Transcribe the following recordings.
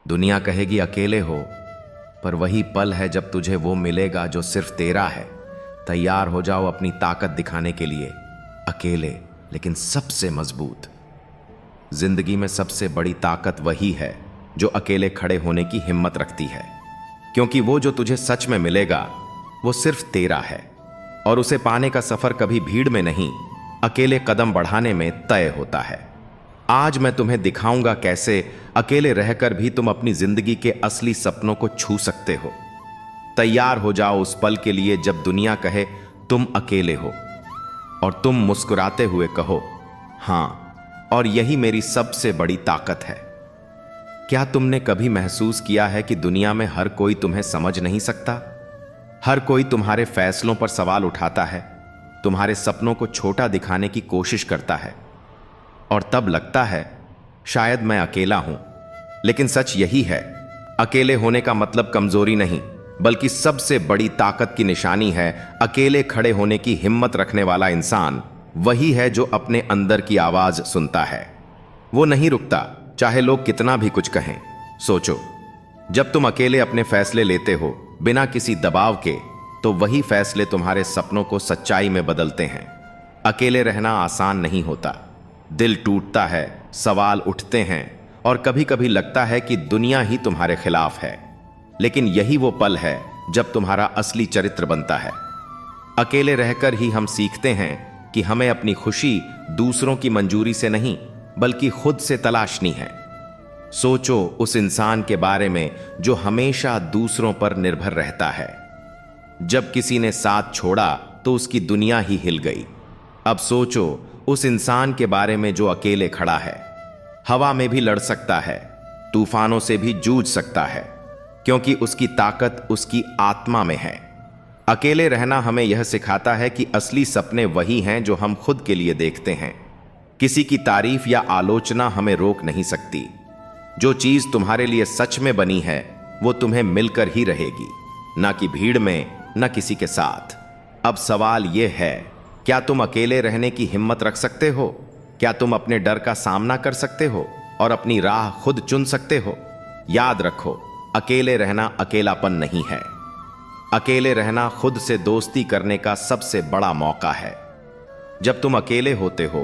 दुनिया कहेगी अकेले हो, पर वही पल है जब तुझे वो मिलेगा जो सिर्फ तेरा है। तैयार हो जाओ अपनी ताकत दिखाने के लिए, अकेले लेकिन सबसे मजबूत। जिंदगी में सबसे बड़ी ताकत वही है जो अकेले खड़े होने की हिम्मत रखती है, क्योंकि वो जो तुझे सच में मिलेगा वो सिर्फ तेरा है, और उसे पाने का सफर कभी भीड़ में नहीं, अकेले कदम बढ़ाने में तय होता है। आज मैं तुम्हें दिखाऊंगा कैसे अकेले रहकर भी तुम अपनी जिंदगी के असली सपनों को छू सकते हो। तैयार हो जाओ उस पल के लिए जब दुनिया कहे तुम अकेले हो, और तुम मुस्कुराते हुए कहो हां, और यही मेरी सबसे बड़ी ताकत है। क्या तुमने कभी महसूस किया है कि दुनिया में हर कोई तुम्हें समझ नहीं सकता? हर कोई तुम्हारे फैसलों पर सवाल उठाता है, तुम्हारे सपनों को छोटा दिखाने की कोशिश करता है, और तब लगता है शायद मैं अकेला हूं। लेकिन सच यही है, अकेले होने का मतलब कमजोरी नहीं, बल्कि सबसे बड़ी ताकत की निशानी है। अकेले खड़े होने की हिम्मत रखने वाला इंसान वही है जो अपने अंदर की आवाज सुनता है। वो नहीं रुकता चाहे लोग कितना भी कुछ कहें। सोचो, जब तुम अकेले अपने फैसले लेते हो बिना किसी दबाव के, तो वही फैसले तुम्हारे सपनों को सच्चाई में बदलते हैं। अकेले रहना आसान नहीं होता, दिल टूटता है, सवाल उठते हैं, और कभी कभी लगता है कि दुनिया ही तुम्हारे खिलाफ है। लेकिन यही वो पल है जब तुम्हारा असली चरित्र बनता है। अकेले रहकर ही हम सीखते हैं कि हमें अपनी खुशी दूसरों की मंजूरी से नहीं, बल्कि खुद से तलाशनी है। सोचो उस इंसान के बारे में जो हमेशा दूसरों पर निर्भर रहता है। जब किसी ने साथ छोड़ा तो उसकी दुनिया ही हिल गई। अब सोचो उस इंसान के बारे में जो अकेले खड़ा है, हवा में भी लड़ सकता है, तूफानों से भी जूझ सकता है, क्योंकि उसकी ताकत उसकी आत्मा में है। अकेले रहना हमें यह सिखाता है कि असली सपने वही हैं जो हम खुद के लिए देखते हैं। किसी की तारीफ या आलोचना हमें रोक नहीं सकती। जो चीज तुम्हारे लिए सच में बनी है वो तुम्हें मिलकर ही रहेगी, ना कि भीड़ में, ना किसी के साथ। अब सवाल यह है, क्या तुम अकेले रहने की हिम्मत रख सकते हो? क्या तुम अपने डर का सामना कर सकते हो और अपनी राह खुद चुन सकते हो? याद रखो, अकेले रहना अकेलापन नहीं है। अकेले रहना खुद से दोस्ती करने का सबसे बड़ा मौका है। जब तुम अकेले होते हो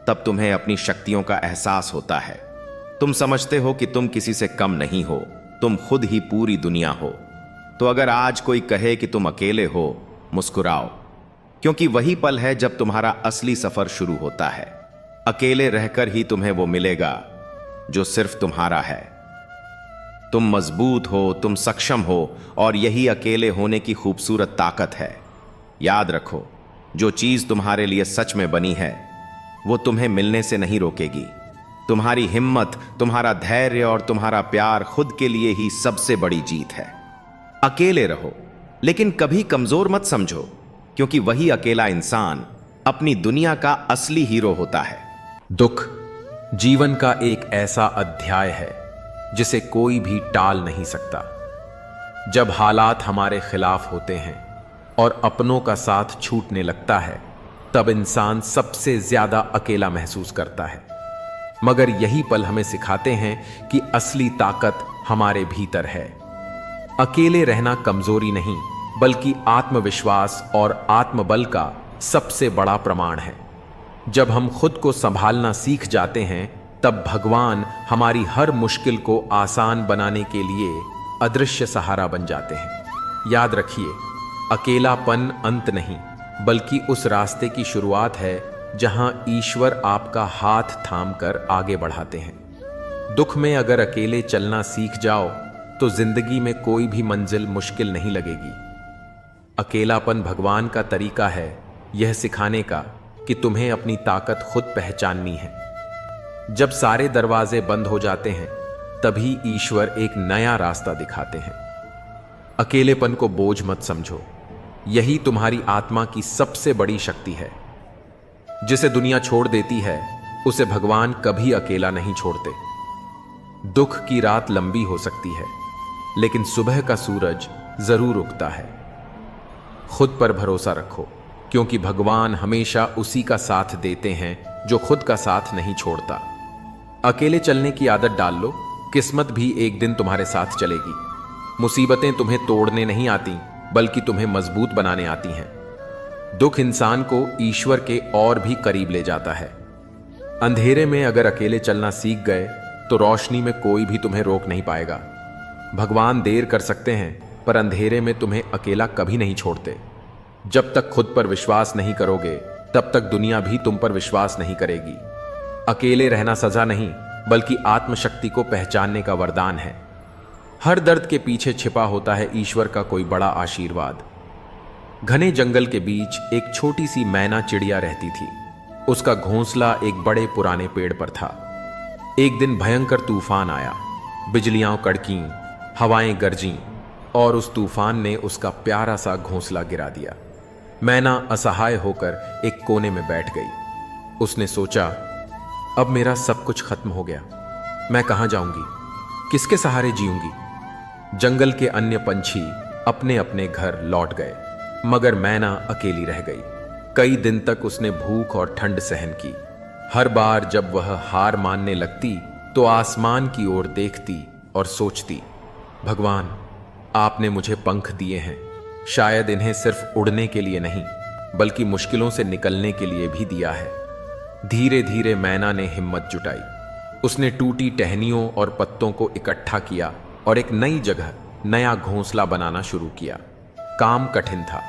तब तुम्हें अपनी शक्तियों का एहसास होता है। तुम समझते हो कि तुम किसी से कम नहीं हो, तुम खुद ही पूरी दुनिया हो। तो अगर आज कोई कहे कि तुम अकेले हो, मुस्कुराओ, क्योंकि वही पल है जब तुम्हारा असली सफर शुरू होता है। अकेले रहकर ही तुम्हें वो मिलेगा जो सिर्फ तुम्हारा है। तुम मजबूत हो, तुम सक्षम हो, और यही अकेले होने की खूबसूरत ताकत है। याद रखो, जो चीज तुम्हारे लिए सच में बनी है वो तुम्हें मिलने से नहीं रोकेगी। तुम्हारी हिम्मत, तुम्हारा धैर्य और तुम्हारा प्यार खुद के लिए ही सबसे बड़ी जीत है। अकेले रहो, लेकिन कभी कमजोर मत समझो, क्योंकि वही अकेला इंसान अपनी दुनिया का असली हीरो होता है। दुख जीवन का एक ऐसा अध्याय है जिसे कोई भी टाल नहीं सकता। जब हालात हमारे खिलाफ होते हैं और अपनों का साथ छूटने लगता है, तब इंसान सबसे ज्यादा अकेला महसूस करता है। मगर यही पल हमें सिखाते हैं कि असली ताकत हमारे भीतर है। अकेले रहना कमजोरी नहीं, बल्कि आत्मविश्वास और आत्मबल का सबसे बड़ा प्रमाण है। जब हम खुद को संभालना सीख जाते हैं, तब भगवान हमारी हर मुश्किल को आसान बनाने के लिए अदृश्य सहारा बन जाते हैं। याद रखिए, अकेलापन अंत नहीं, बल्कि उस रास्ते की शुरुआत है जहां ईश्वर आपका हाथ थामकर आगे बढ़ाते हैं। दुख में अगर अकेले चलना सीख जाओ तो जिंदगी में कोई भी मंजिल मुश्किल नहीं लगेगी। अकेलापन भगवान का तरीका है यह सिखाने का कि तुम्हें अपनी ताकत खुद पहचाननी है। जब सारे दरवाजे बंद हो जाते हैं, तभी ईश्वर एक नया रास्ता दिखाते हैं। अकेलेपन को बोझ मत समझो, यही तुम्हारी आत्मा की सबसे बड़ी शक्ति है। जिसे दुनिया छोड़ देती है, उसे भगवान कभी अकेला नहीं छोड़ते। दुख की रात लंबी हो सकती है, लेकिन सुबह का सूरज जरूर उगता है। खुद पर भरोसा रखो, क्योंकि भगवान हमेशा उसी का साथ देते हैं जो खुद का साथ नहीं छोड़ता। अकेले चलने की आदत डाल लो, किस्मत भी एक दिन तुम्हारे साथ चलेगी। मुसीबतें तुम्हें तोड़ने नहीं आती, बल्कि तुम्हें मजबूत बनाने आती हैं। दुख इंसान को ईश्वर के और भी करीब ले जाता है। अंधेरे में अगर अकेले चलना सीख गए तो रोशनी में कोई भी तुम्हें रोक नहीं पाएगा। भगवान देर कर सकते हैं, पर अंधेरे में तुम्हें अकेला कभी नहीं छोड़ते। जब तक खुद पर विश्वास नहीं करोगे, तब तक दुनिया भी तुम पर विश्वास नहीं करेगी। अकेले रहना सजा नहीं, बल्कि आत्मशक्ति को पहचानने का वरदान है। हर दर्द के पीछे छिपा होता है ईश्वर का कोई बड़ा आशीर्वाद। घने जंगल के बीच एक छोटी सी मैना चिड़िया रहती थी। उसका घोंसला एक बड़े पुराने पेड़ पर था। एक दिन भयंकर तूफान आया, बिजलियां कड़कीं, हवाएं गरजीं और उस तूफान ने उसका प्यारा सा घोंसला गिरा दिया। मैना असहाय होकर एक कोने में बैठ गई। उसने सोचा, अब मेरा सब कुछ खत्म हो गया। मैं कहां जाऊंगी, किसके सहारे जीऊंगी? जंगल के अन्य पंछी अपने अपने घर लौट गए, मगर मैना अकेली रह गई। कई दिन तक उसने भूख और ठंड सहन की। हर बार जब वह हार मानने लगती तो आसमान की ओर देखती और सोचती, भगवान, आपने मुझे पंख दिए हैं, शायद इन्हें सिर्फ उड़ने के लिए नहीं, बल्कि मुश्किलों से निकलने के लिए भी दिया है। धीरे धीरे मैना ने हिम्मत जुटाई। उसने टूटी टहनियों और पत्तों को इकट्ठा किया और एक नई जगह नया घोंसला बनाना शुरू किया। काम कठिन था,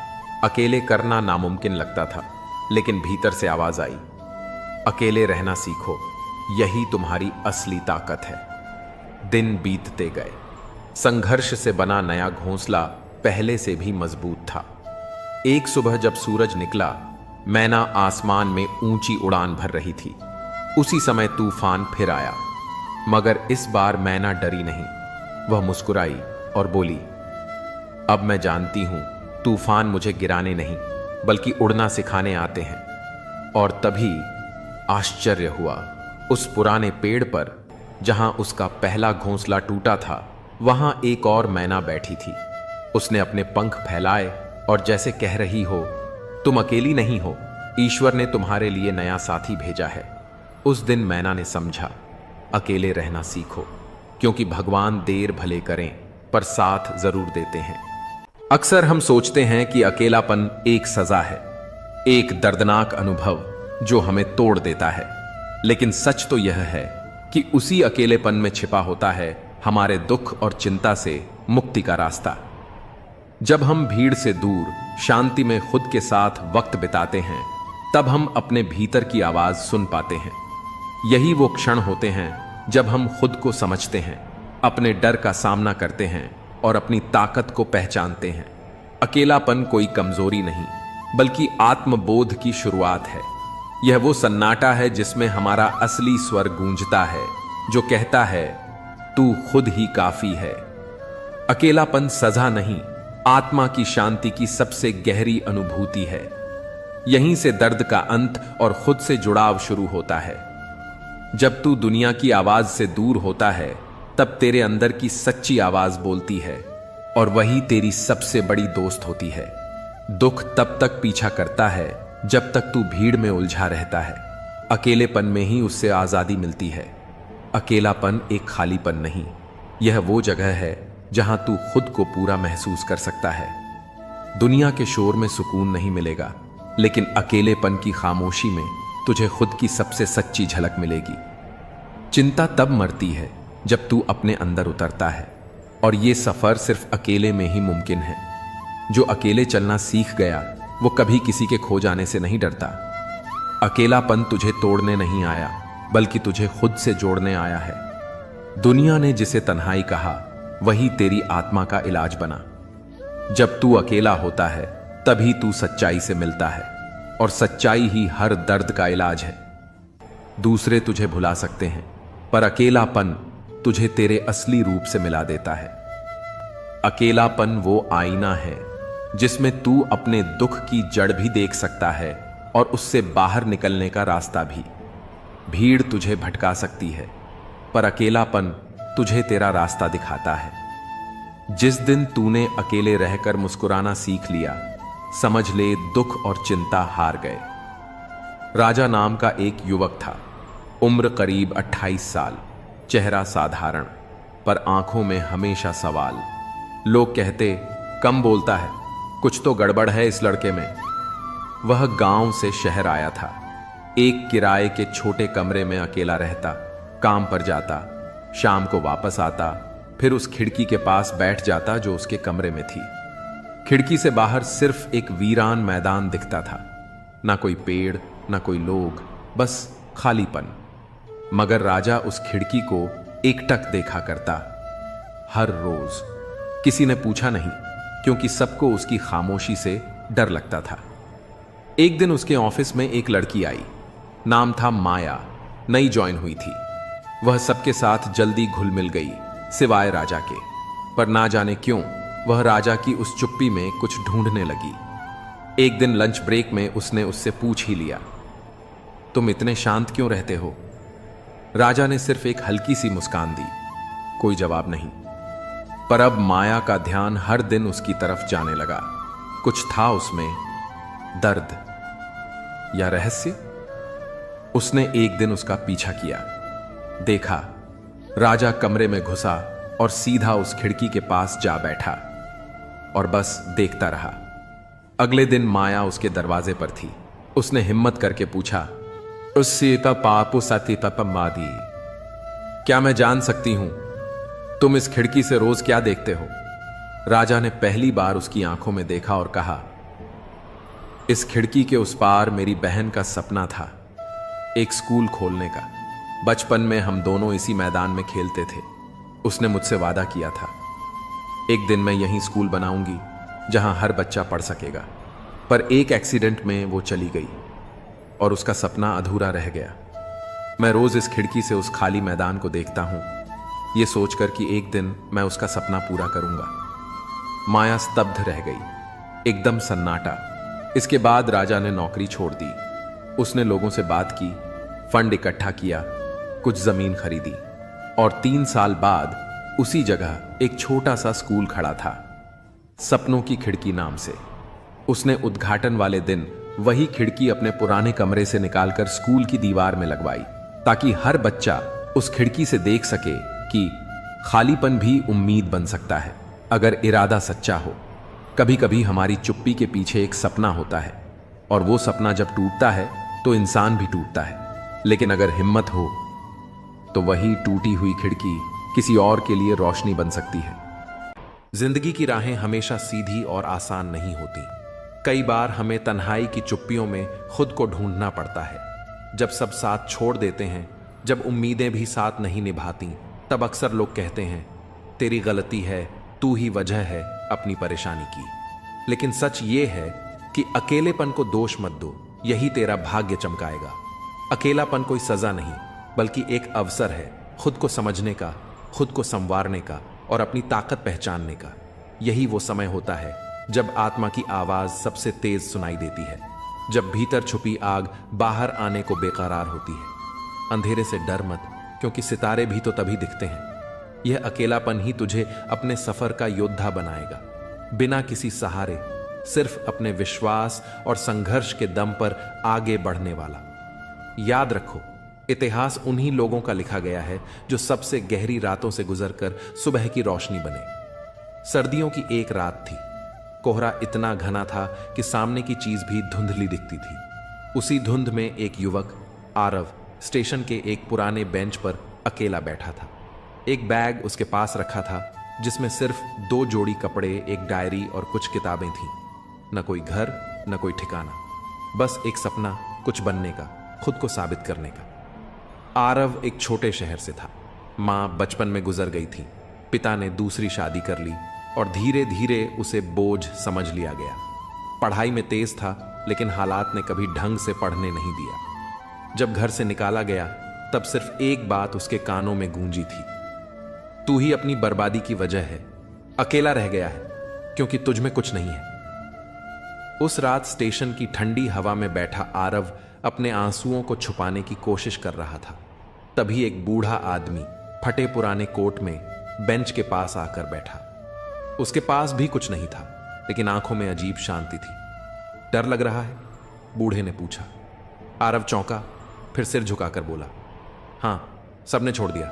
अकेले करना नामुमकिन लगता था, लेकिन भीतर से आवाज आई, अकेले रहना सीखो, यही तुम्हारी असली ताकत है। दिन बीतते गए। संघर्ष से बना नया घोंसला पहले से भी मजबूत था। एक सुबह जब सूरज निकला, मैना आसमान में ऊंची उड़ान भर रही थी। उसी समय तूफान फिर आया, मगर इस बार मैना डरी नहीं। वह मुस्कुराई और बोली, अब मैं जानती हूं तूफान मुझे गिराने नहीं, बल्कि उड़ना सिखाने आते हैं। और तभी आश्चर्य हुआ। उस पुराने पेड़ पर जहां उसका पहला घोंसला टूटा था, वहां एक और मैना बैठी थी। उसने अपने पंख फैलाए और जैसे कह रही हो, तुम अकेली नहीं हो, ईश्वर ने तुम्हारे लिए नया साथी भेजा है। उस दिन मैना ने समझा, अकेले रहना सीखो, क्योंकि भगवान देर भले करें पर साथ जरूर देते हैं। अक्सर हम सोचते हैं कि अकेलापन एक सजा है, एक दर्दनाक अनुभव जो हमें तोड़ देता है, लेकिन सच तो यह है कि उसी अकेलेपन में छिपा होता है हमारे दुख और चिंता से मुक्ति का रास्ता। जब हम भीड़ से दूर शांति में खुद के साथ वक्त बिताते हैं, तब हम अपने भीतर की आवाज सुन पाते हैं। यही वो क्षण होते हैं जब हम खुद को समझते हैं, अपने डर का सामना करते हैं और अपनी ताकत को पहचानते हैं। अकेलापन कोई कमजोरी नहीं, बल्कि आत्मबोध की शुरुआत है। यह वो सन्नाटा है जिसमें हमारा असली स्वर गूंजता है, जो कहता है, तू खुद ही काफी है। अकेलापन सजा नहीं, आत्मा की शांति की सबसे गहरी अनुभूति है। यहीं से दर्द का अंत और खुद से जुड़ाव शुरू होता है। जब तू दुनिया की आवाज से दूर होता है, तब तेरे अंदर की सच्ची आवाज बोलती है, और वही तेरी सबसे बड़ी दोस्त होती है। दुख तब तक पीछा करता है जब तक तू भीड़ में उलझा रहता है। अकेलेपन में ही उससे आजादी मिलती है। अकेलापन एक खालीपन नहीं, यह वो जगह है जहां तू खुद को पूरा महसूस कर सकता है। दुनिया के शोर में सुकून नहीं मिलेगा, लेकिन अकेलेपन की खामोशी में तुझे खुद की सबसे सच्ची झलक मिलेगी। चिंता तब मरती है जब तू अपने अंदर उतरता है, और ये सफर सिर्फ अकेले में ही मुमकिन है। जो अकेले चलना सीख गया, वो कभी किसी के खो जाने से नहीं डरता। अकेलापन तुझे तोड़ने नहीं आया, बल्कि तुझे खुद से जोड़ने आया है। दुनिया ने जिसे तन्हाई कहा, वही तेरी आत्मा का इलाज बना। जब तू अकेला होता है, तभी तू सच्चाई से मिलता है, और सच्चाई ही हर दर्द का इलाज है। दूसरे तुझे भुला सकते हैं, पर अकेलापन तुझे तेरे असली रूप से मिला देता है। अकेलापन वो आईना है जिसमें तू अपने दुख की जड़ भी देख सकता है और उससे बाहर निकलने का रास्ता भी। भीड़ तुझे भटका सकती है, पर अकेलापन तुझे तेरा रास्ता दिखाता है। जिस दिन तूने अकेले रहकर मुस्कुराना सीख लिया, समझ ले दुख और चिंता हार गए। राजा नाम का एक युवक था। उम्र करीब 28 साल, चेहरा साधारण, पर आंखों में हमेशा सवाल। लोग कहते, कम बोलता है, कुछ तो गड़बड़ है इस लड़के में। वह गांव से शहर आया था। एक किराए के छोटे कमरे में अकेला रहता, काम पर जाता, शाम को वापस आता, फिर उस खिड़की के पास बैठ जाता जो उसके कमरे में थी। खिड़की से बाहर सिर्फ एक वीरान मैदान दिखता था, ना कोई पेड़, ना कोई लोग, बस खालीपन। मगर राजा उस खिड़की को एकटक देखा करता, हर रोज। किसी ने पूछा नहीं, क्योंकि सबको उसकी खामोशी से डर लगता था। एक दिन उसके ऑफिस में एक लड़की आई। नाम था माया, नई ज्वाइन हुई थी। वह सबके साथ जल्दी घुल मिल गई, सिवाय राजा के। पर ना जाने क्यों वह राजा की उस चुप्पी में कुछ ढूंढने लगी। एक दिन लंच ब्रेक में उसने उससे पूछ ही लिया, तुम इतने शांत क्यों रहते हो? राजा ने सिर्फ एक हल्की सी मुस्कान दी, कोई जवाब नहीं। पर अब माया का ध्यान हर दिन उसकी तरफ जाने लगा। कुछ था उसमें, दर्द या रहस्य। उसने एक दिन उसका पीछा किया। देखा, राजा कमरे में घुसा और सीधा उस खिड़की के पास जा बैठा और बस देखता रहा। अगले दिन माया उसके दरवाजे पर थी। उसने हिम्मत करके पूछा, सीता पापू सती मादी, क्या मैं जान सकती हूं तुम इस खिड़की से रोज क्या देखते हो? राजा ने पहली बार उसकी आंखों में देखा और कहा, इस खिड़की के उस पार मेरी बहन का सपना था, एक स्कूल खोलने का। बचपन में हम दोनों इसी मैदान में खेलते थे। उसने मुझसे वादा किया था, एक दिन मैं यहीं स्कूल बनाऊंगी जहां हर बच्चा पढ़ सकेगा। पर एक एक्सीडेंट में वो चली गई और उसका सपना अधूरा रह गया। मैं रोज इस खिड़की से उस खाली मैदान को देखता हूं, ये सोचकर कि एक दिन मैं उसका सपना पूरा करूंगा। माया स्तब्ध रह गई, एकदम सन्नाटा। इसके बाद राजा ने नौकरी छोड़ दी। उसने लोगों से बात की, फंड इकट्ठा किया, कुछ जमीन खरीदी और 3 साल बाद उसी जगह एक छोटा सा स्कूल खड़ा था, सपनों की खिड़की नाम से। उसने उद्घाटन वाले दिन वही खिड़की अपने पुराने कमरे से निकालकर स्कूल की दीवार में लगवाई, ताकि हर बच्चा उस खिड़की से देख सके कि खालीपन भी उम्मीद बन सकता है, अगर इरादा सच्चा हो। कभी कभी हमारी चुप्पी के पीछे एक सपना होता है, और वो सपना जब टूटता है तो इंसान भी टूटता है। लेकिन अगर हिम्मत हो तो वही टूटी हुई खिड़की किसी और के लिए रोशनी बन सकती है। जिंदगी की राहें हमेशा सीधी और आसान नहीं होती। कई बार हमें तन्हाई की चुप्पियों में खुद को ढूंढना पड़ता है। जब सब साथ छोड़ देते हैं, जब उम्मीदें भी साथ नहीं निभाती, तब अक्सर लोग कहते हैं, तेरी गलती है, तू ही वजह है अपनी परेशानी की। लेकिन सच ये है कि अकेलेपन को दोष मत दो, यही तेरा भाग्य चमकाएगा। अकेलापन कोई सजा नहीं, बल्कि एक अवसर है खुद को समझने का, खुद को संवारने का और अपनी ताकत पहचानने का। यही वो समय होता है जब आत्मा की आवाज सबसे तेज सुनाई देती है, जब भीतर छुपी आग बाहर आने को बेकरार होती है। अंधेरे से डर मत, क्योंकि सितारे भी तो तभी दिखते हैं। यह अकेलापन ही तुझे अपने सफर का योद्धा बनाएगा, बिना किसी सहारे, सिर्फ अपने विश्वास और संघर्ष के दम पर आगे बढ़ने वाला। याद रखो, इतिहास उन्हीं लोगों का लिखा गया है जो सबसे गहरी रातों से गुजरकर सुबह की रोशनी बने। सर्दियों की एक रात थी। कोहरा इतना घना था कि सामने की चीज भी धुंधली दिखती थी। उसी धुंध में एक युवक, आरव, स्टेशन के एक पुराने बेंच पर अकेला बैठा था। एक बैग उसके पास रखा था, जिसमें सिर्फ 2 जोड़ी कपड़े, एक डायरी और कुछ किताबें थीं। न कोई घर, न कोई ठिकाना, बस एक सपना, कुछ बनने का, खुद को साबित करने का। आरव एक छोटे शहर से था। माँ बचपन में गुजर गई थी, पिता ने दूसरी शादी कर ली और धीरे धीरे उसे बोझ समझ लिया गया। पढ़ाई में तेज था, लेकिन हालात ने कभी ढंग से पढ़ने नहीं दिया। जब घर से निकाला गया, तब सिर्फ एक बात उसके कानों में गूंजी थी, तू ही अपनी बर्बादी की वजह है। अकेला रह गया है क्योंकि तुझ में कुछ नहीं है। उस रात स्टेशन की ठंडी हवा में बैठा आरव अपने आंसुओं को छुपाने की कोशिश कर रहा था। तभी एक बूढ़ा आदमी फटे पुराने कोट में बेंच के पास आकर बैठा। उसके पास भी कुछ नहीं था, लेकिन आंखों में अजीब शांति थी। डर लग रहा है? बूढ़े ने पूछा। आरव चौंका, फिर सिर झुकाकर बोला, हां, सबने छोड़ दिया,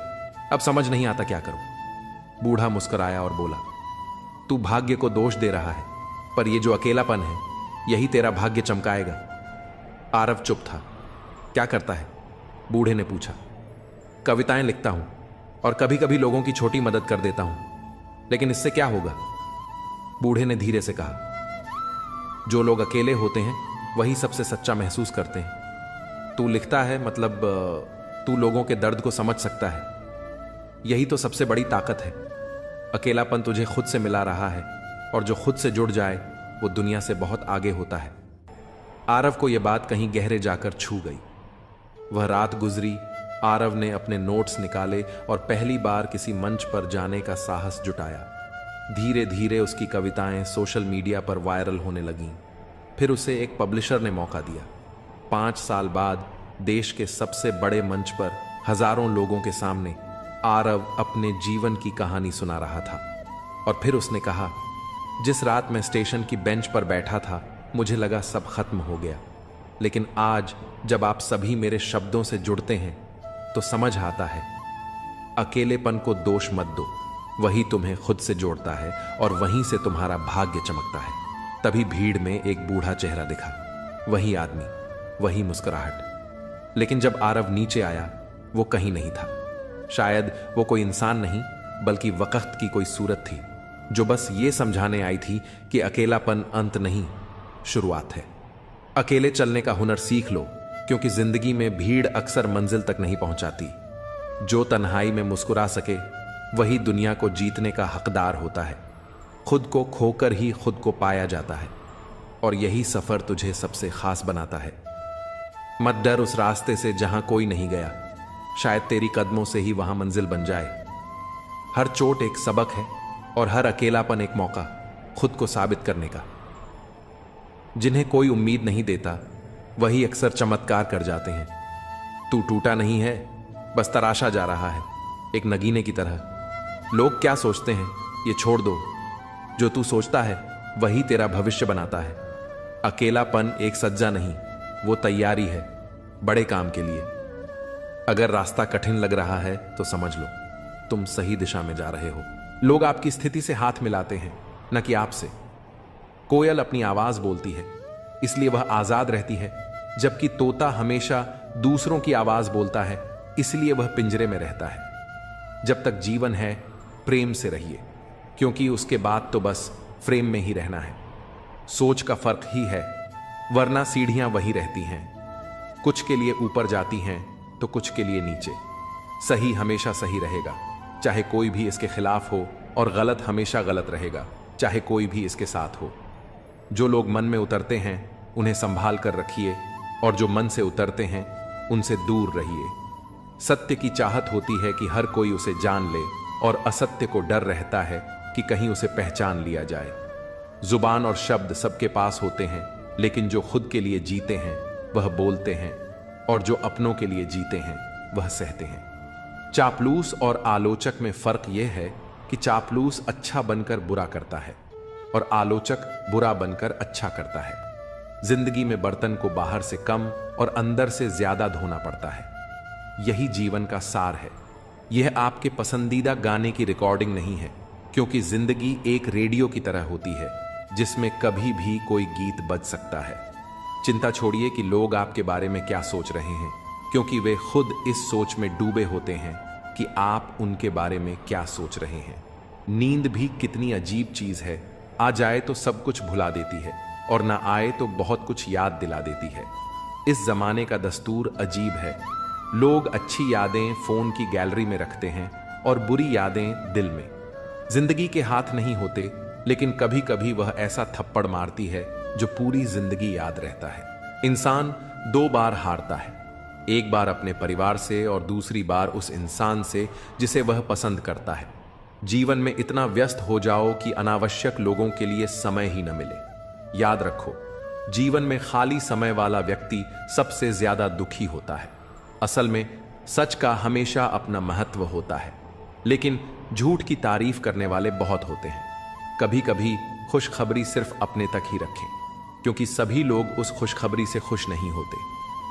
अब समझ नहीं आता क्या करूं। बूढ़ा मुस्कुराया और बोला, तू भाग्य को दोष दे रहा है, पर यह जो अकेलापन है यही तेरा भाग्य चमकाएगा। आरव चुप था। क्या करता है? बूढ़े ने पूछा। कविताएं लिखता हूं और कभी कभी लोगों की छोटी मदद कर देता हूं, लेकिन इससे क्या होगा? बूढ़े ने धीरे से कहा, जो लोग अकेले होते हैं वही सबसे सच्चा महसूस करते हैं। तू लिखता है, मतलब तू लोगों के दर्द को समझ सकता है। यही तो सबसे बड़ी ताकत है। अकेलापन तुझे खुद से मिला रहा है, और जो खुद से जुड़ जाए वो दुनिया से बहुत आगे होता है। आरव को यह बात कहीं गहरे जाकर छू गई। वह रात गुजरी, आरव ने अपने नोट्स निकाले और पहली बार किसी मंच पर जाने का साहस जुटाया। धीरे धीरे उसकी कविताएं सोशल मीडिया पर वायरल होने लगीं। फिर उसे एक पब्लिशर ने मौका दिया। 5 साल बाद देश के सबसे बड़े मंच पर हजारों लोगों के सामने आरव अपने जीवन की कहानी सुना रहा था। और फिर उसने कहा, जिस रात मैं स्टेशन की बेंच पर बैठा था मुझे लगा सब खत्म हो गया, लेकिन आज जब आप सभी मेरे शब्दों से जुड़ते हैं तो समझ आता है, अकेलेपन को दोष मत दो, वही तुम्हें खुद से जोड़ता है और वहीं से तुम्हारा भाग्य चमकता है। तभी भीड़ में एक बूढ़ा चेहरा दिखा, वही आदमी, वही मुस्कुराहट। लेकिन जब आरव नीचे आया वो कहीं नहीं था। शायद वो कोई इंसान नहीं बल्कि वक्त की कोई सूरत थी, जो बस ये समझाने आई थी कि अकेलापन अंत नहीं, शुरुआत है। अकेले चलने का हुनर सीख लो, क्योंकि जिंदगी में भीड़ अक्सर मंजिल तक नहीं पहुंचाती। जो तन्हाई में मुस्कुरा सके वही दुनिया को जीतने का हकदार होता है। खुद को खोकर ही खुद को पाया जाता है, और यही सफर तुझे सबसे खास बनाता है। मत डर उस रास्ते से जहां कोई नहीं गया, शायद तेरी कदमों से ही वहां मंजिल बन जाए। हर चोट एक सबक है और हर अकेलापन एक मौका खुद को साबित करने का। जिन्हें कोई उम्मीद नहीं देता वही अक्सर चमत्कार कर जाते हैं। तू टूटा नहीं है, बस तराशा जा रहा है, एक नगीने की तरह। लोग क्या सोचते हैं ये छोड़ दो, जो तू सोचता है वही तेरा भविष्य बनाता है। अकेलापन एक सज्जा नहीं, वो तैयारी है बड़े काम के लिए। अगर रास्ता कठिन लग रहा है तो समझ लो तुम सही दिशा में जा रहे हो। लोग आपकी स्थिति से हाथ मिलाते हैं, न कि आपसे। कोयल अपनी आवाज बोलती है, इसलिए वह आजाद रहती है, जबकि तोता हमेशा दूसरों की आवाज बोलता है, इसलिए वह पिंजरे में रहता है। जब तक जीवन है प्रेम से रहिए, क्योंकि उसके बाद तो बस फ्रेम में ही रहना है। सोच का फर्क ही है, वरना सीढ़ियां वही रहती हैं। कुछ के लिए ऊपर जाती हैं तो कुछ के लिए नीचे। सही हमेशा सही रहेगा, चाहे कोई भी इसके खिलाफ हो, और गलत हमेशा गलत रहेगा, चाहे कोई भी इसके साथ हो। जो लोग मन में उतरते हैं उन्हें संभाल कर रखिए, और जो मन से उतरते हैं उनसे दूर रहिए। सत्य की चाहत होती है कि हर कोई उसे जान ले, और असत्य को डर रहता है कि कहीं उसे पहचान लिया जाए। जुबान और शब्द सबके पास होते हैं, लेकिन जो खुद के लिए जीते हैं वह बोलते हैं, और जो अपनों के लिए जीते हैं वह सहते हैं। चापलूस और आलोचक में फर्क यह है कि चापलूस अच्छा बनकर बुरा करता है और आलोचक बुरा बनकर अच्छा करता है। जिंदगी में बर्तन को बाहर से कम और अंदर से ज्यादा धोना पड़ता है। यही जीवन का सार है। यह आपके पसंदीदा गाने की रिकॉर्डिंग नहीं है, क्योंकि जिंदगी एक रेडियो की तरह होती है जिसमें कभी भी कोई गीत बज सकता है। चिंता छोड़िए कि लोग आपके बारे में क्या सोच रहे हैं, क्योंकि वे खुद इस सोच में डूबे होते हैं कि आप उनके बारे में क्या सोच रहे हैं। नींद भी कितनी अजीब चीज है, आ जाए तो सब कुछ भुला देती है, और ना आए तो बहुत कुछ याद दिला देती है। इस जमाने का दस्तूर अजीब है। लोग अच्छी यादें फोन की गैलरी में रखते हैं और बुरी यादें दिल में। जिंदगी के हाथ नहीं होते, लेकिन कभी कभी वह ऐसा थप्पड़ मारती है जो पूरी जिंदगी याद रहता है। इंसान 2 बार हारता है, एक बार अपने परिवार से और दूसरी बार उस इंसान से जिसे वह पसंद करता है। जीवन में इतना व्यस्त हो जाओ कि अनावश्यक लोगों के लिए समय ही न मिले। याद रखो, जीवन में खाली समय वाला व्यक्ति सबसे ज्यादा दुखी होता है। असल में सच का हमेशा अपना महत्व होता है, लेकिन झूठ की तारीफ करने वाले बहुत होते हैं। कभी कभी खुशखबरी सिर्फ अपने तक ही रखें, क्योंकि सभी लोग उस खुशखबरी से खुश नहीं होते।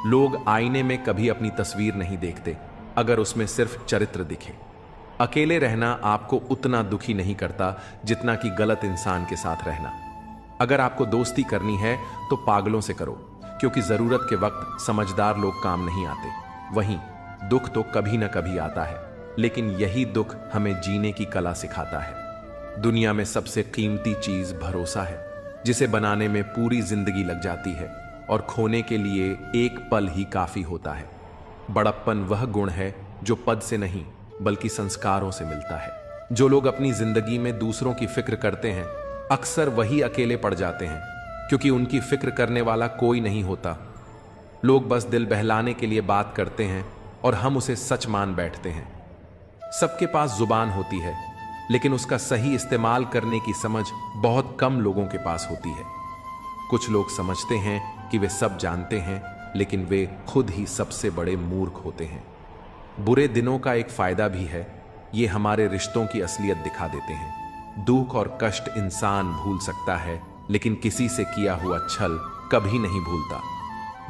लोग आईने में कभी अपनी तस्वीर नहीं देखते अगर उसमें सिर्फ चरित्र दिखे। अकेले रहना आपको उतना दुखी नहीं करता जितना कि गलत इंसान के साथ रहना। अगर आपको दोस्ती करनी है तो पागलों से करो, क्योंकि जरूरत के वक्त समझदार लोग काम नहीं आते। वहीं दुख तो कभी ना कभी आता है, लेकिन यही दुख हमें जीने की कला सिखाता है। दुनिया में सबसे कीमती चीज भरोसा है, जिसे बनाने में पूरी जिंदगी लग जाती है और खोने के लिए एक पल ही काफी होता है। बड़प्पन वह गुण है जो पद से नहीं बल्कि संस्कारों से मिलता है। जो लोग अपनी जिंदगी में दूसरों की फिक्र करते हैं अक्सर वही अकेले पड़ जाते हैं, क्योंकि उनकी फिक्र करने वाला कोई नहीं होता। लोग बस दिल बहलाने के लिए बात करते हैं और हम उसे सच मान बैठते हैं। सबके पास जुबान होती है, लेकिन उसका सही इस्तेमाल करने की समझ बहुत कम लोगों के पास होती है। कुछ लोग समझते हैं कि वे सब जानते हैं, लेकिन वे खुद ही सबसे बड़े मूर्ख होते हैं। बुरे दिनों का एक फायदा भी है, ये हमारे रिश्तों की असलियत दिखा देते हैं। दुख और कष्ट इंसान भूल सकता है, लेकिन किसी से किया हुआ छल कभी नहीं भूलता।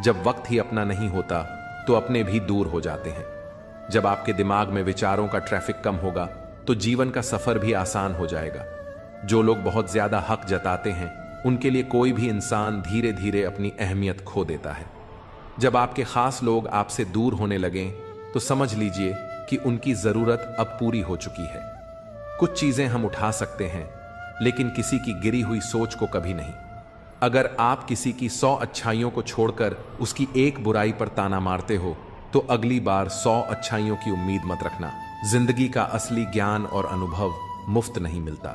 जब वक्त ही अपना नहीं होता तो अपने भी दूर हो जाते हैं। जब आपके दिमाग में विचारों का ट्रैफिक कम होगा तो जीवन का सफर भी आसान हो जाएगा। जो लोग बहुत ज्यादा हक जताते हैं उनके लिए कोई भी इंसान धीरे धीरे अपनी अहमियत खो देता है। जब आपके खास लोग आपसे दूर होने लगें तो समझ लीजिए कि उनकी जरूरत अब पूरी हो चुकी है। कुछ चीजें हम उठा सकते हैं, लेकिन किसी की गिरी हुई सोच को कभी नहीं। अगर आप किसी की 100 अच्छाइयों को छोड़कर उसकी एक बुराई पर ताना मारते हो तो अगली बार 100 अच्छाइयों की उम्मीद मत रखना। जिंदगी का असली ज्ञान और अनुभव मुफ्त नहीं मिलता,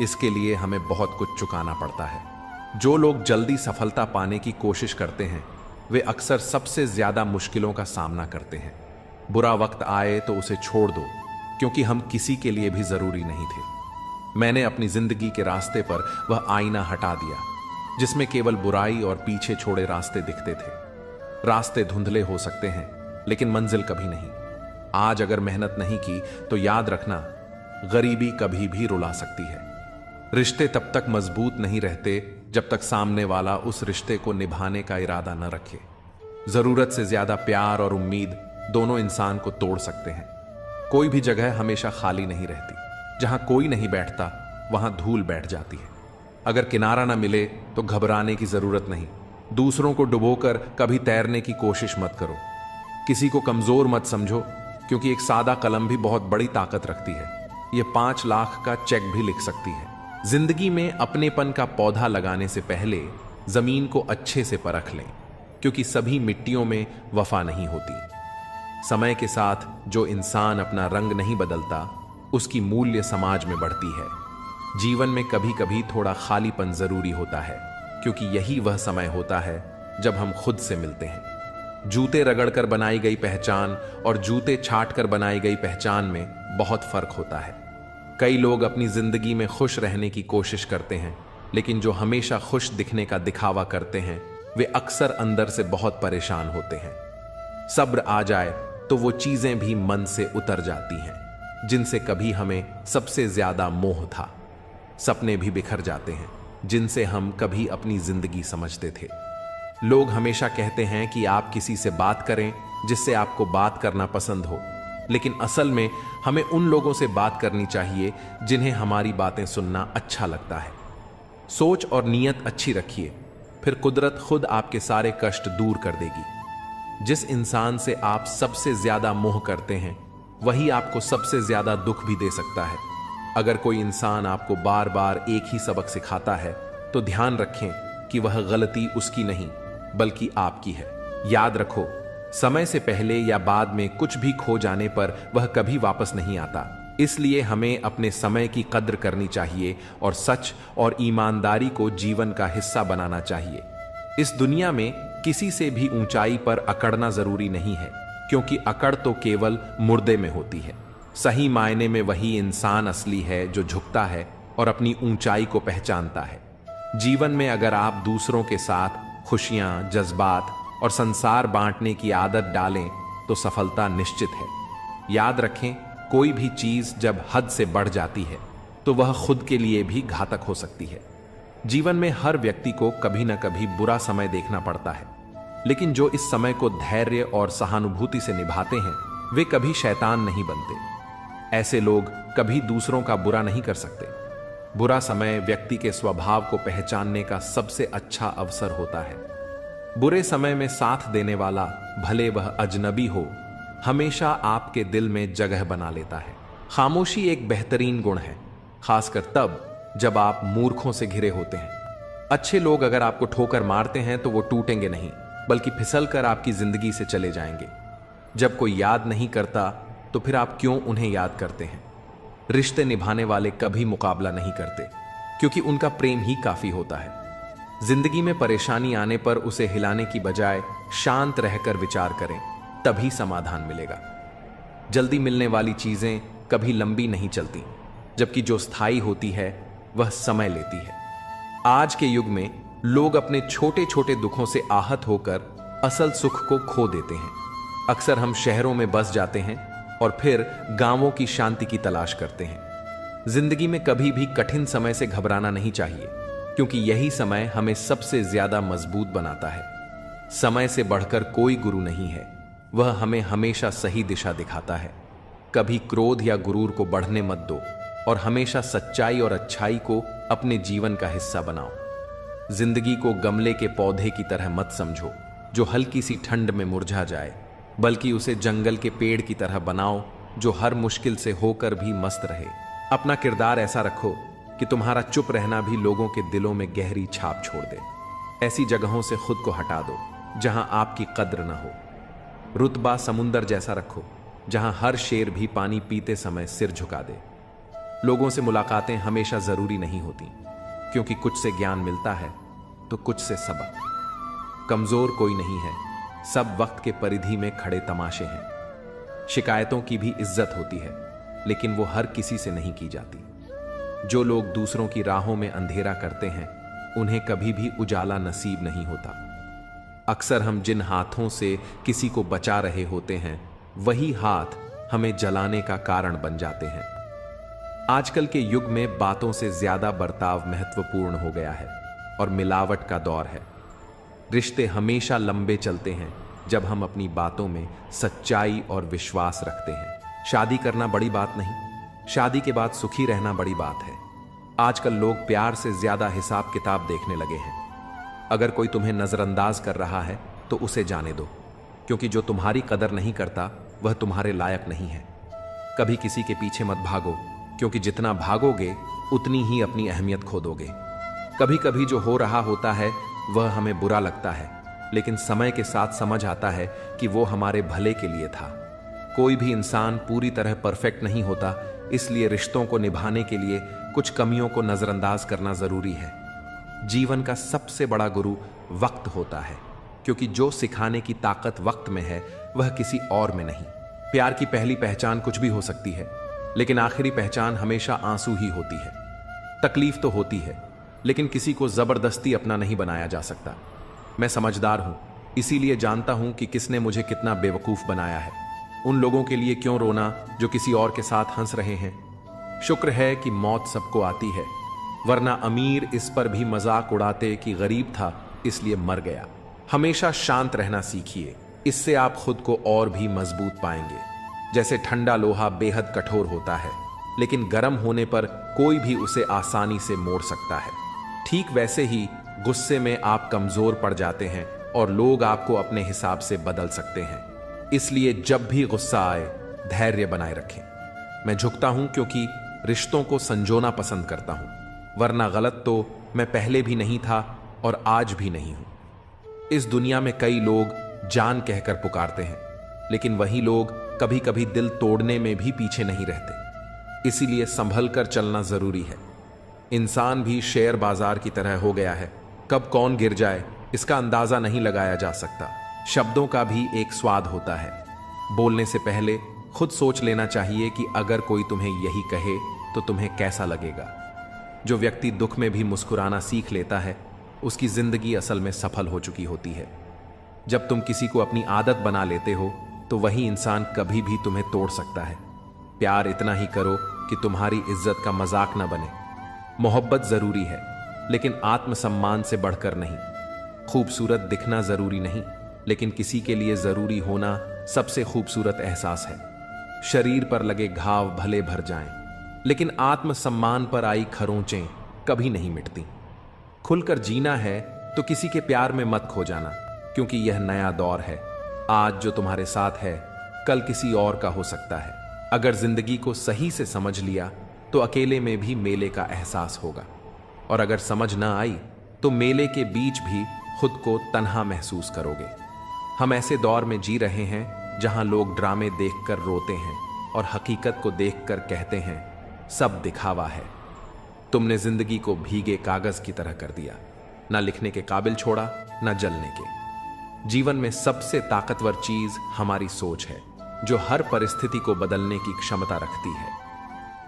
इसके लिए हमें बहुत कुछ चुकाना पड़ता है। जो लोग जल्दी सफलता पाने की कोशिश करते हैं वे अक्सर सबसे ज्यादा मुश्किलों का सामना करते हैं। बुरा वक्त आए तो उसे छोड़ दो, क्योंकि हम किसी के लिए भी जरूरी नहीं थे। मैंने अपनी जिंदगी के रास्ते पर वह आईना हटा दिया जिसमें केवल बुराई और पीछे छोड़े रास्ते दिखते थे। रास्ते धुंधले हो सकते हैं, लेकिन मंजिल कभी नहीं। आज अगर मेहनत नहीं की तो याद रखना, गरीबी कभी भी रुला सकती है। रिश्ते तब तक मजबूत नहीं रहते जब तक सामने वाला उस रिश्ते को निभाने का इरादा न रखे। जरूरत से ज्यादा प्यार और उम्मीद दोनों इंसान को तोड़ सकते हैं। कोई भी जगह हमेशा खाली नहीं रहती। जहां कोई नहीं बैठता वहां धूल बैठ जाती है। अगर किनारा ना मिले तो घबराने की जरूरत नहीं। दूसरों को डुबोकर कभी तैरने की कोशिश मत करो। किसी को कमजोर मत समझो, क्योंकि एक सादा कलम भी बहुत बड़ी ताकत रखती है। यह 5 लाख का चेक भी लिख सकती है। जिंदगी में अपनेपन का पौधा लगाने से पहले जमीन को अच्छे से परख लें, क्योंकि सभी मिट्टियों में वफा नहीं होती। समय के साथ जो इंसान अपना रंग नहीं बदलता उसकी मूल्य समाज में बढ़ती है। जीवन में कभी कभी थोड़ा खालीपन जरूरी होता है, क्योंकि यही वह समय होता है जब हम खुद से मिलते हैं। जूते रगड़कर बनाई गई पहचान और जूते छाटकर बनाई गई पहचान में बहुत फर्क होता है। कई लोग अपनी जिंदगी में खुश रहने की कोशिश करते हैं, लेकिन जो हमेशा खुश दिखने का दिखावा करते हैं वे अक्सर अंदर से बहुत परेशान होते हैं। सब्र आ जाए तो वो चीजें भी मन से उतर जाती हैं जिनसे कभी हमें सबसे ज्यादा मोह था। सपने भी बिखर जाते हैं जिनसे हम कभी अपनी जिंदगी समझते थे। लोग हमेशा कहते हैं कि आप किसी से बात करें जिससे आपको बात करना पसंद हो, लेकिन असल में हमें उन लोगों से बात करनी चाहिए जिन्हें हमारी बातें सुनना अच्छा लगता है। सोच और नीयत अच्छी रखिए, फिर कुदरत खुद आपके सारे कष्ट दूर कर देगी। जिस इंसान से आप सबसे ज्यादा मोह करते हैं वही आपको सबसे ज्यादा दुख भी दे सकता है। अगर कोई इंसान आपको बार बार एक ही सबक सिखाता है तो ध्यान रखें कि वह गलती उसकी नहीं बल्कि आपकी है। याद रखो, समय से पहले या बाद में कुछ भी खो जाने पर वह कभी वापस नहीं आता। इसलिए हमें अपने समय की कद्र करनी चाहिए और सच और ईमानदारी को जीवन का हिस्सा बनाना चाहिए। इस दुनिया में किसी से भी ऊंचाई पर अकड़ना जरूरी नहीं है, क्योंकि अकड़ तो केवल मुर्दे में होती है। सही मायने में वही इंसान असली है जो झुकता है और अपनी ऊंचाई को पहचानता है। जीवन में अगर आप दूसरों के साथ खुशियां, जज्बात और संसार बांटने की आदत डालें तो सफलता निश्चित है। याद रखें, कोई भी चीज जब हद से बढ़ जाती है तो वह खुद के लिए भी घातक हो सकती है। जीवन में हर व्यक्ति को कभी न कभी बुरा समय देखना पड़ता है, लेकिन जो इस समय को धैर्य और सहानुभूति से निभाते हैं वे कभी शैतान नहीं बनते। ऐसे लोग कभी दूसरों का बुरा नहीं कर सकते। बुरा समय व्यक्ति के स्वभाव को पहचानने का सबसे अच्छा अवसर होता है। बुरे समय में साथ देने वाला, भले वह अजनबी हो, हमेशा आपके दिल में जगह बना लेता है। खामोशी एक बेहतरीन गुण है, खासकर तब जब आप मूर्खों से घिरे होते हैं। अच्छे लोग अगर आपको ठोकर मारते हैं तो वो टूटेंगे नहीं, बल्कि फिसल कर आपकी जिंदगी से चले जाएंगे। जब कोई याद नहीं करता तो फिर आप क्यों उन्हें याद करते हैं? रिश्ते निभाने वाले कभी मुकाबला नहीं करते, क्योंकि उनका प्रेम ही काफी होता है। जिंदगी में परेशानी आने पर उसे हिलाने की बजाय शांत रहकर विचार करें, तभी समाधान मिलेगा। जल्दी मिलने वाली चीजें कभी लंबी नहीं चलती, जबकि जो स्थायी होती है वह समय लेती है। आज के युग में लोग अपने छोटे छोटे दुखों से आहत होकर असल सुख को खो देते हैं। अक्सर हम शहरों में बस जाते हैं और फिर गांवों की शांति की तलाश करते हैं। जिंदगी में कभी भी कठिन समय से घबराना नहीं चाहिए, क्योंकि यही समय हमें सबसे ज्यादा मजबूत बनाता है। समय से बढ़कर कोई गुरु नहीं है, वह हमें हमेशा सही दिशा दिखाता है। कभी क्रोध या गुरूर को बढ़ने मत दो और हमेशा सच्चाई और अच्छाई को अपने जीवन का हिस्सा बनाओ। जिंदगी को गमले के पौधे की तरह मत समझो जो हल्की सी ठंड में मुरझा जाए, बल्कि उसे जंगल के पेड़ की तरह बनाओ जो हर मुश्किल से होकर भी मस्त रहे। अपना किरदार ऐसा रखो कि तुम्हारा चुप रहना भी लोगों के दिलों में गहरी छाप छोड़ दे। ऐसी जगहों से खुद को हटा दो जहां आपकी कद्र न हो। रुतबा समुंदर जैसा रखो जहां हर शेर भी पानी पीते समय सिर झुका दे। लोगों से मुलाकातें हमेशा जरूरी नहीं होती, क्योंकि कुछ से ज्ञान मिलता है तो कुछ से सबक। कमजोर कोई नहीं है, सब वक्त के परिधि में खड़े तमाशे हैं। शिकायतों की भी इज्जत होती है, लेकिन वो हर किसी से नहीं की जाती। जो लोग दूसरों की राहों में अंधेरा करते हैं, उन्हें कभी भी उजाला नसीब नहीं होता। अक्सर हम जिन हाथों से किसी को बचा रहे होते हैं, वही हाथ हमें जलाने का कारण बन जाते हैं। आजकल के युग में बातों से ज्यादा बर्ताव महत्वपूर्ण हो गया है और मिलावट का दौर है। रिश्ते हमेशा लंबे चलते हैं जब हम अपनी बातों में सच्चाई और विश्वास रखते हैं। शादी करना बड़ी बात नहीं, शादी के बाद सुखी रहना बड़ी बात है। आजकल लोग प्यार से ज्यादा हिसाब किताब देखने लगे हैं। अगर कोई तुम्हें नजरअंदाज कर रहा है तो उसे जाने दो, क्योंकि जो तुम्हारी कदर नहीं करता वह तुम्हारे लायक नहीं है। कभी किसी के पीछे मत भागो, क्योंकि जितना भागोगे उतनी ही अपनी अहमियत खो दोगे। कभी कभी जो हो रहा होता है वह हमें बुरा लगता है, लेकिन समय के साथ समझ आता है कि वो हमारे भले के लिए था। कोई भी इंसान पूरी तरह परफेक्ट नहीं होता, इसलिए रिश्तों को निभाने के लिए कुछ कमियों को नजरअंदाज करना जरूरी है। जीवन का सबसे बड़ा गुरु वक्त होता है, क्योंकि जो सिखाने की ताकत वक्त में है वह किसी और में नहीं। प्यार की पहली पहचान कुछ भी हो सकती है, लेकिन आखिरी पहचान हमेशा आंसू ही होती है। तकलीफ तो होती है, लेकिन किसी को जबरदस्ती अपना नहीं बनाया जा सकता। मैं समझदार हूं, इसीलिए जानता हूं कि किसने मुझे कितना बेवकूफ बनाया है। उन लोगों के लिए क्यों रोना जो किसी और के साथ हंस रहे हैं। शुक्र है कि मौत सबको आती है, वरना अमीर इस पर भी मजाक उड़ाते कि गरीब था इसलिए मर गया। हमेशा शांत रहना सीखिए, इससे आप खुद को और भी मजबूत पाएंगे। जैसे ठंडा लोहा बेहद कठोर होता है, लेकिन गर्म होने पर कोई भी उसे आसानी से मोड़ सकता है। ठीक वैसे ही गुस्से में आप कमजोर पड़ जाते हैं और लोग आपको अपने हिसाब से बदल सकते हैं। इसलिए जब भी गुस्सा आए धैर्य बनाए रखें। मैं झुकता हूं क्योंकि रिश्तों को संजोना पसंद करता हूं, वरना गलत तो मैं पहले भी नहीं था और आज भी नहीं हूं। इस दुनिया में कई लोग जान कहकर पुकारते हैं, लेकिन वही लोग कभी कभी दिल तोड़ने में भी पीछे नहीं रहते। इसीलिए संभल कर चलना जरूरी है। इंसान भी शेयर बाजार की तरह हो गया है, कब कौन गिर जाए इसका अंदाजा नहीं लगाया जा सकता। शब्दों का भी एक स्वाद होता है। बोलने से पहले खुद सोच लेना चाहिए कि अगर कोई तुम्हें यही कहे तो तुम्हें कैसा लगेगा। जो व्यक्ति दुख में भी मुस्कुराना सीख लेता है, उसकी जिंदगी असल में सफल हो चुकी होती है। जब तुम किसी को अपनी आदत बना लेते हो तो वही इंसान कभी भी तुम्हें तोड़ सकता है। प्यार इतना ही करो कि तुम्हारी इज्जत का मजाक न बने। मोहब्बत जरूरी है, लेकिन आत्मसम्मान से बढ़कर नहीं। खूबसूरत दिखना जरूरी नहीं, लेकिन किसी के लिए जरूरी होना सबसे खूबसूरत एहसास है। शरीर पर लगे घाव भले भर जाएं, लेकिन आत्मसम्मान पर आई खरोंचें कभी नहीं मिटती। खुलकर जीना है तो किसी के प्यार में मत खो जाना, क्योंकि यह नया दौर है। आज जो तुम्हारे साथ है कल किसी और का हो सकता है। अगर जिंदगी को सही से समझ लिया तो अकेले में भी मेले का एहसास होगा, और अगर समझ ना आई तो मेले के बीच भी खुद को तन्हा महसूस करोगे। हम ऐसे दौर में जी रहे हैं जहां लोग ड्रामे देखकर रोते हैं और हकीकत को देखकर कहते हैं सब दिखावा है। तुमने जिंदगी को भीगे कागज की तरह कर दिया, ना लिखने के काबिल छोड़ा ना जलने के। जीवन में सबसे ताकतवर चीज हमारी सोच है, जो हर परिस्थिति को बदलने की क्षमता रखती है।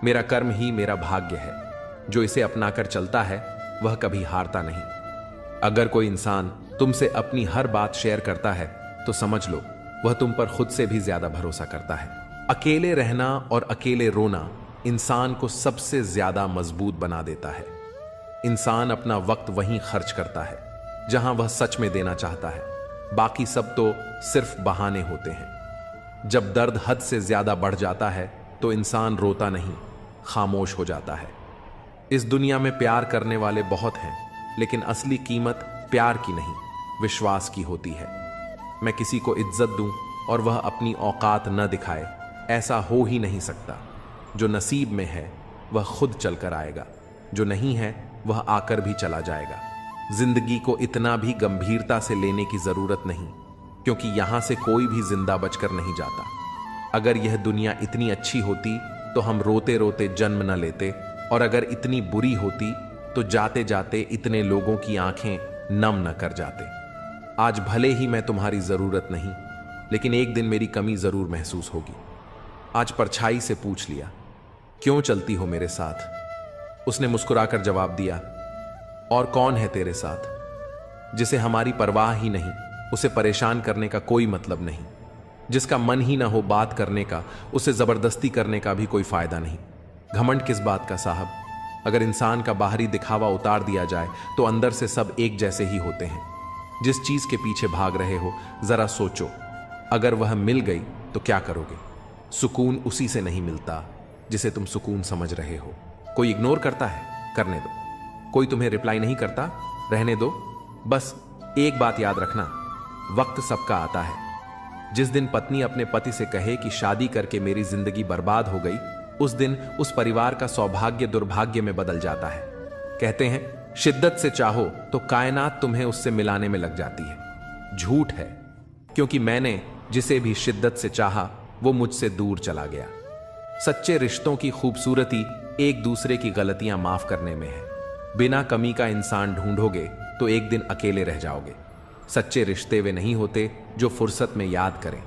मेरा कर्म ही मेरा भाग्य है, जो इसे अपनाकर चलता है वह कभी हारता नहीं। अगर कोई इंसान तुमसे अपनी हर बात शेयर करता है तो समझ लो वह तुम पर खुद से भी ज्यादा भरोसा करता है। अकेले रहना और अकेले रोना इंसान को सबसे ज्यादा मजबूत बना देता है। इंसान अपना वक्त वहीं खर्च करता है जहां वह सच में देना चाहता है, बाकी सब तो सिर्फ बहाने होते हैं। जब दर्द हद से ज्यादा बढ़ जाता है तो इंसान रोता नहीं, खामोश हो जाता है। इस दुनिया में प्यार करने वाले बहुत हैं, लेकिन असली कीमत प्यार की नहीं, विश्वास की होती है। मैं किसी को इज्जत दूं और वह अपनी औकात न दिखाए, ऐसा हो ही नहीं सकता। जो नसीब में है वह खुद चलकर आएगा, जो नहीं है वह आकर भी चला जाएगा। जिंदगी को इतना भी गंभीरता से लेने की जरूरत नहीं, क्योंकि यहां से कोई भी जिंदा बचकर नहीं जाता। अगर यह दुनिया इतनी अच्छी होती तो हम रोते रोते जन्म न लेते, और अगर इतनी बुरी होती तो जाते जाते इतने लोगों की आंखें नम न कर जाते। आज भले ही मैं तुम्हारी जरूरत नहीं, लेकिन एक दिन मेरी कमी जरूर महसूस होगी। आज परछाई से पूछ लिया, क्यों चलती हो मेरे साथ? उसने मुस्कुराकर जवाब दिया, और कौन है तेरे साथ? जिसे हमारी परवाह ही नहीं, उसे परेशान करने का कोई मतलब नहीं। जिसका मन ही ना हो बात करने का, उसे जबरदस्ती करने का भी कोई फायदा नहीं। घमंड किस बात का साहब? अगर इंसान का बाहरी दिखावा उतार दिया जाए तो अंदर से सब एक जैसे ही होते हैं। जिस चीज के पीछे भाग रहे हो जरा सोचो, अगर वह मिल गई तो क्या करोगे? सुकून उसी से नहीं मिलता जिसे तुम सुकून समझ रहे हो। कोई इग्नोर करता है, करने दो। कोई तुम्हें रिप्लाई नहीं करता, रहने दो। बस एक बात याद रखना, वक्त सबका आता है। जिस दिन पत्नी अपने पति से कहे कि शादी करके मेरी जिंदगी बर्बाद हो गई, उस दिन उस परिवार का सौभाग्य दुर्भाग्य में बदल जाता है। कहते हैं शिद्दत से चाहो तो कायनात तुम्हें उससे मिलाने में लग जाती है। झूठ है, क्योंकि मैंने जिसे भी शिद्दत से चाहा वो मुझसे दूर चला गया। सच्चे रिश्तों की खूबसूरती एक दूसरे की गलतियां माफ करने में है। बिना कमी का इंसान ढूंढोगे तो एक दिन अकेले रह जाओगे। सच्चे रिश्ते वे नहीं होते जो फुर्सत में याद करें,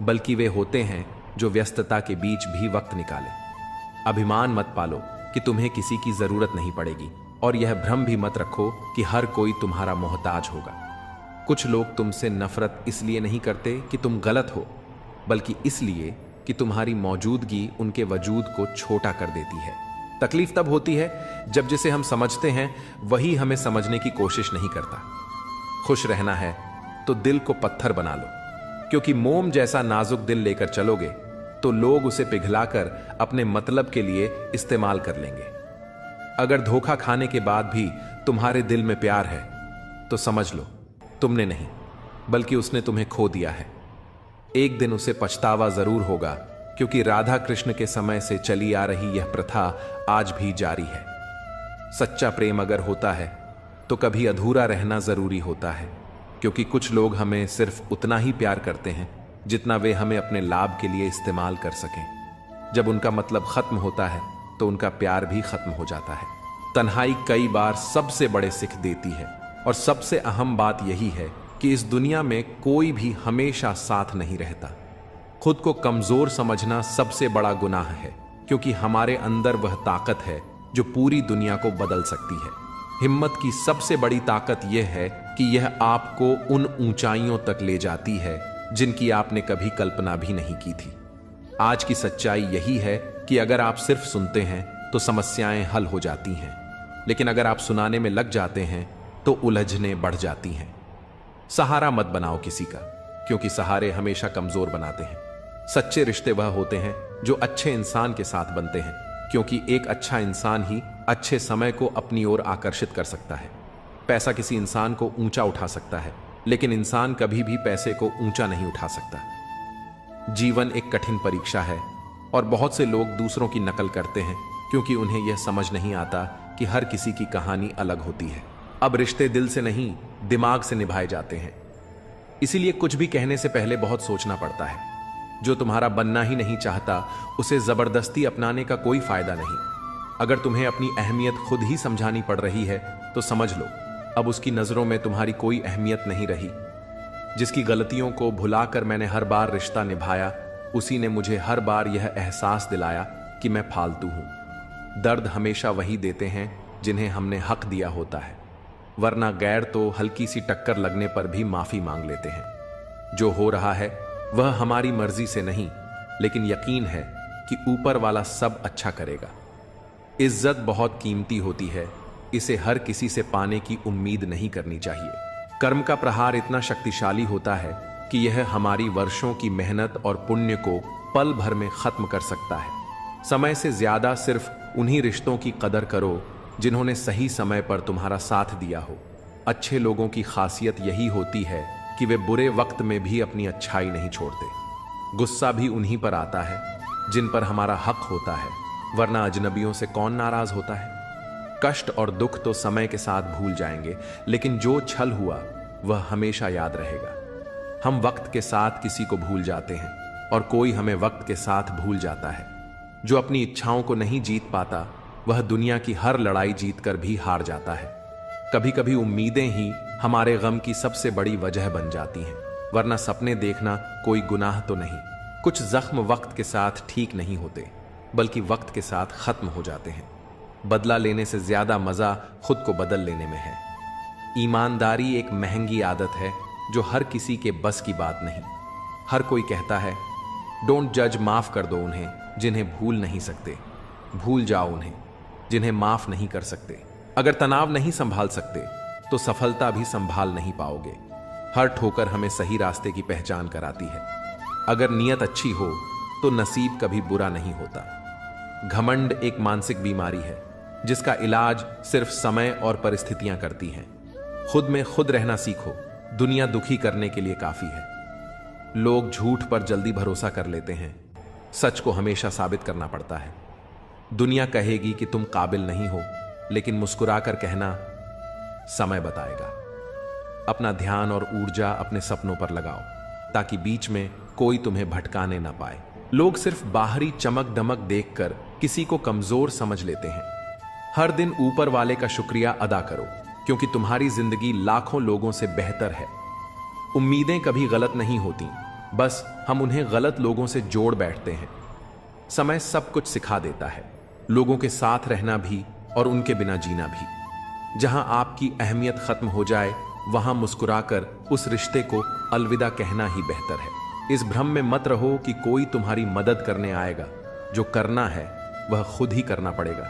बल्कि वे होते हैं जो व्यस्तता के बीच भी वक्त निकालें। अभिमान मत पालो कि तुम्हें किसी की जरूरत नहीं पड़ेगी, और यह भ्रम भी मत रखो कि हर कोई तुम्हारा मोहताज होगा। कुछ लोग तुमसे नफरत इसलिए नहीं करते कि तुम गलत हो, बल्कि इसलिए कि तुम्हारी मौजूदगी उनके वजूद को छोटा कर देती है। तकलीफ तब होती है जब जिसे हम समझते हैं वही हमें समझने की कोशिश नहीं करता। खुश रहना है तो दिल को पत्थर बना लो, क्योंकि मोम जैसा नाजुक दिल लेकर चलोगे तो लोग उसे पिघलाकर अपने मतलब के लिए इस्तेमाल कर लेंगे। अगर धोखा खाने के बाद भी तुम्हारे दिल में प्यार है तो समझ लो तुमने नहीं, बल्कि उसने तुम्हें खो दिया है। एक दिन उसे पछतावा जरूर होगा, क्योंकि राधा कृष्ण के समय से चली आ रही यह प्रथा आज भी जारी है। सच्चा प्रेम अगर होता है तो कभी अधूरा रहना जरूरी होता है, क्योंकि कुछ लोग हमें सिर्फ उतना ही प्यार करते हैं जितना वे हमें अपने लाभ के लिए इस्तेमाल कर सकें। जब उनका मतलब खत्म होता है तो उनका प्यार भी खत्म हो जाता है। तन्हाई कई बार सबसे बड़े सिख देती है, और सबसे अहम बात यही है कि इस दुनिया में कोई भी हमेशा साथ नहीं रहता। खुद को कमजोर समझना सबसे बड़ा गुनाह है, क्योंकि हमारे अंदर वह ताकत है जो पूरी दुनिया को बदल सकती है। हिम्मत की सबसे बड़ी ताकत यह है कि यह आपको उन ऊंचाइयों तक ले जाती है जिनकी आपने कभी कल्पना भी नहीं की थी। आज की सच्चाई यही है कि अगर आप सिर्फ सुनते हैं तो समस्याएं हल हो जाती हैं, लेकिन अगर आप सुनाने में लग जाते हैं तो उलझने बढ़ जाती हैं। सहारा मत बनाओ किसी का, क्योंकि सहारे हमेशा कमजोर बनाते हैं। सच्चे रिश्ते वह होते हैं जो अच्छे इंसान के साथ बनते हैं, क्योंकि एक अच्छा इंसान ही अच्छे समय को अपनी ओर आकर्षित कर सकता है। पैसा किसी इंसान को ऊंचा उठा सकता है, लेकिन इंसान कभी भी पैसे को ऊंचा नहीं उठा सकता। जीवन एक कठिन परीक्षा है और बहुत से लोग दूसरों की नकल करते हैं क्योंकि उन्हें यह समझ नहीं आता कि हर किसी की कहानी अलग होती है। अब रिश्ते दिल से नहीं, दिमाग से निभाए जाते हैं। इसीलिए कुछ भी कहने से पहले बहुत सोचना पड़ता है। जो तुम्हारा बनना ही नहीं चाहता, उसे जबरदस्ती अपनाने का कोई फायदा नहीं। अगर तुम्हें अपनी अहमियत खुद ही समझानी पड़ रही है तो समझ लो, अब उसकी नजरों में तुम्हारी कोई अहमियत नहीं रही। जिसकी गलतियों को भुलाकर मैंने हर बार रिश्ता निभाया, उसी ने मुझे हर बार यह एहसास दिलाया कि मैं फालतू हूं। दर्द हमेशा वही देते हैं जिन्हें हमने हक दिया होता है, वरना गैर तो हल्की सी टक्कर लगने पर भी माफी मांग लेते हैं। जो हो रहा है वह हमारी मर्जी से नहीं, लेकिन यकीन है कि ऊपर वाला सब अच्छा करेगा। इज्जत बहुत कीमती होती है, इसे हर किसी से पाने की उम्मीद नहीं करनी चाहिए। कर्म का प्रहार इतना शक्तिशाली होता है कि यह हमारी वर्षों की मेहनत और पुण्य को पल भर में खत्म कर सकता है। समय से ज्यादा सिर्फ उन्हीं रिश्तों की कदर करो जिन्होंने सही समय पर तुम्हारा साथ दिया हो। अच्छे लोगों की खासियत यही होती है कि वे बुरे वक्त में भी अपनी अच्छाई नहीं छोड़ते। गुस्सा भी उन्हीं पर आता है जिन पर हमारा हक होता है, वरना अजनबियों से कौन नाराज होता है। कष्ट और दुख तो समय के साथ भूल जाएंगे, लेकिन जो छल हुआ वह हमेशा याद रहेगा। हम वक्त के साथ किसी को भूल जाते हैं और कोई हमें वक्त के साथ भूल जाता है। जो अपनी इच्छाओं को नहीं जीत पाता, वह दुनिया की हर लड़ाई जीतकर भी हार जाता है। कभी कभी उम्मीदें ही हमारे गम की सबसे बड़ी वजह बन जाती हैं, वरना सपने देखना कोई गुनाह तो नहीं। कुछ जख्म वक्त के साथ ठीक नहीं होते, बल्कि वक्त के साथ खत्म हो जाते हैं। बदला लेने से ज्यादा मजा खुद को बदल लेने में है। ईमानदारी एक महंगी आदत है जो हर किसी के बस की बात नहीं। हर कोई कहता है डोंट जज, माफ कर दो उन्हें जिन्हें भूल नहीं सकते, भूल जाओ उन्हें जिन्हें माफ नहीं कर सकते। अगर तनाव नहीं संभाल सकते तो सफलता भी संभाल नहीं पाओगे। हर ठोकर हमें सही रास्ते की पहचान कराती है। अगर नीयत अच्छी हो तो नसीब कभी बुरा नहीं होता। घमंड एक मानसिक बीमारी है जिसका इलाज सिर्फ समय और परिस्थितियां करती हैं। खुद में खुद रहना सीखो, दुनिया दुखी करने के लिए काफी है। लोग झूठ पर जल्दी भरोसा कर लेते हैं, सच को हमेशा साबित करना पड़ता है। दुनिया कहेगी कि तुम काबिल नहीं हो, लेकिन मुस्कुराकर कहना समय बताएगा। अपना ध्यान और ऊर्जा अपने सपनों पर लगाओ ताकि बीच में कोई तुम्हें भटकाने ना पाए। लोग सिर्फ बाहरी चमक दमक देखकर किसी को कमजोर समझ लेते हैं। हर दिन ऊपर वाले का शुक्रिया अदा करो, क्योंकि तुम्हारी जिंदगी लाखों लोगों से बेहतर है। उम्मीदें कभी गलत नहीं होती, बस हम उन्हें गलत लोगों से जोड़ बैठते हैं। समय सब कुछ सिखा देता है, लोगों के साथ रहना भी और उनके बिना जीना भी। जहां आपकी अहमियत खत्म हो जाए, वहां मुस्कुराकर उस रिश्ते को अलविदा कहना ही बेहतर है। इस भ्रम में मत रहो कि कोई तुम्हारी मदद करने आएगा। जो करना है वह खुद ही करना पड़ेगा।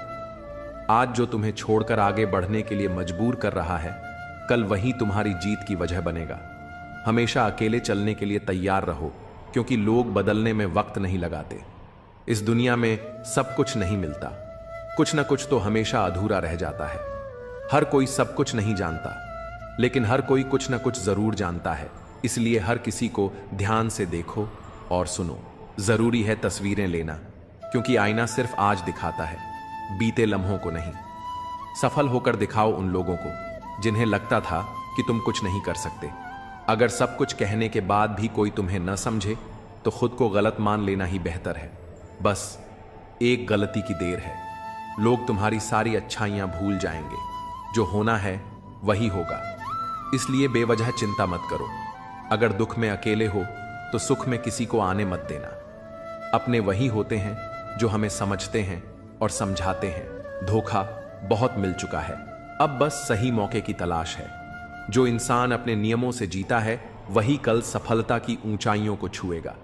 आज जो तुम्हें छोड़कर आगे बढ़ने के लिए मजबूर कर रहा है, कल वही तुम्हारी जीत की वजह बनेगा। हमेशा अकेले चलने के लिए तैयार रहो, क्योंकि लोग बदलने में वक्त नहीं लगाते। इस दुनिया में सब कुछ नहीं मिलता, कुछ ना कुछ तो हमेशा अधूरा रह जाता है। हर कोई सब कुछ नहीं जानता, लेकिन हर कोई कुछ ना कुछ जरूर जानता है। इसलिए हर किसी को ध्यान से देखो और सुनो। जरूरी है तस्वीरें लेना, क्योंकि आईना सिर्फ आज दिखाता है, बीते लम्हों को नहीं। सफल होकर दिखाओ उन लोगों को जिन्हें लगता था कि तुम कुछ नहीं कर सकते। अगर सब कुछ कहने के बाद भी कोई तुम्हें न समझे, तो खुद को गलत मान लेना ही बेहतर है। बस एक गलती की देर है, लोग तुम्हारी सारी अच्छाइयां भूल जाएंगे। जो होना है वही होगा, इसलिए बेवजह चिंता मत करो। अगर दुख में अकेले हो तो सुख में किसी को आने मत देना। अपने वही होते हैं जो हमें समझते हैं और समझाते हैं। धोखा बहुत मिल चुका है, अब बस सही मौके की तलाश है। जो इंसान अपने नियमों से जीता है, वही कल सफलता की ऊंचाइयों को छुएगा।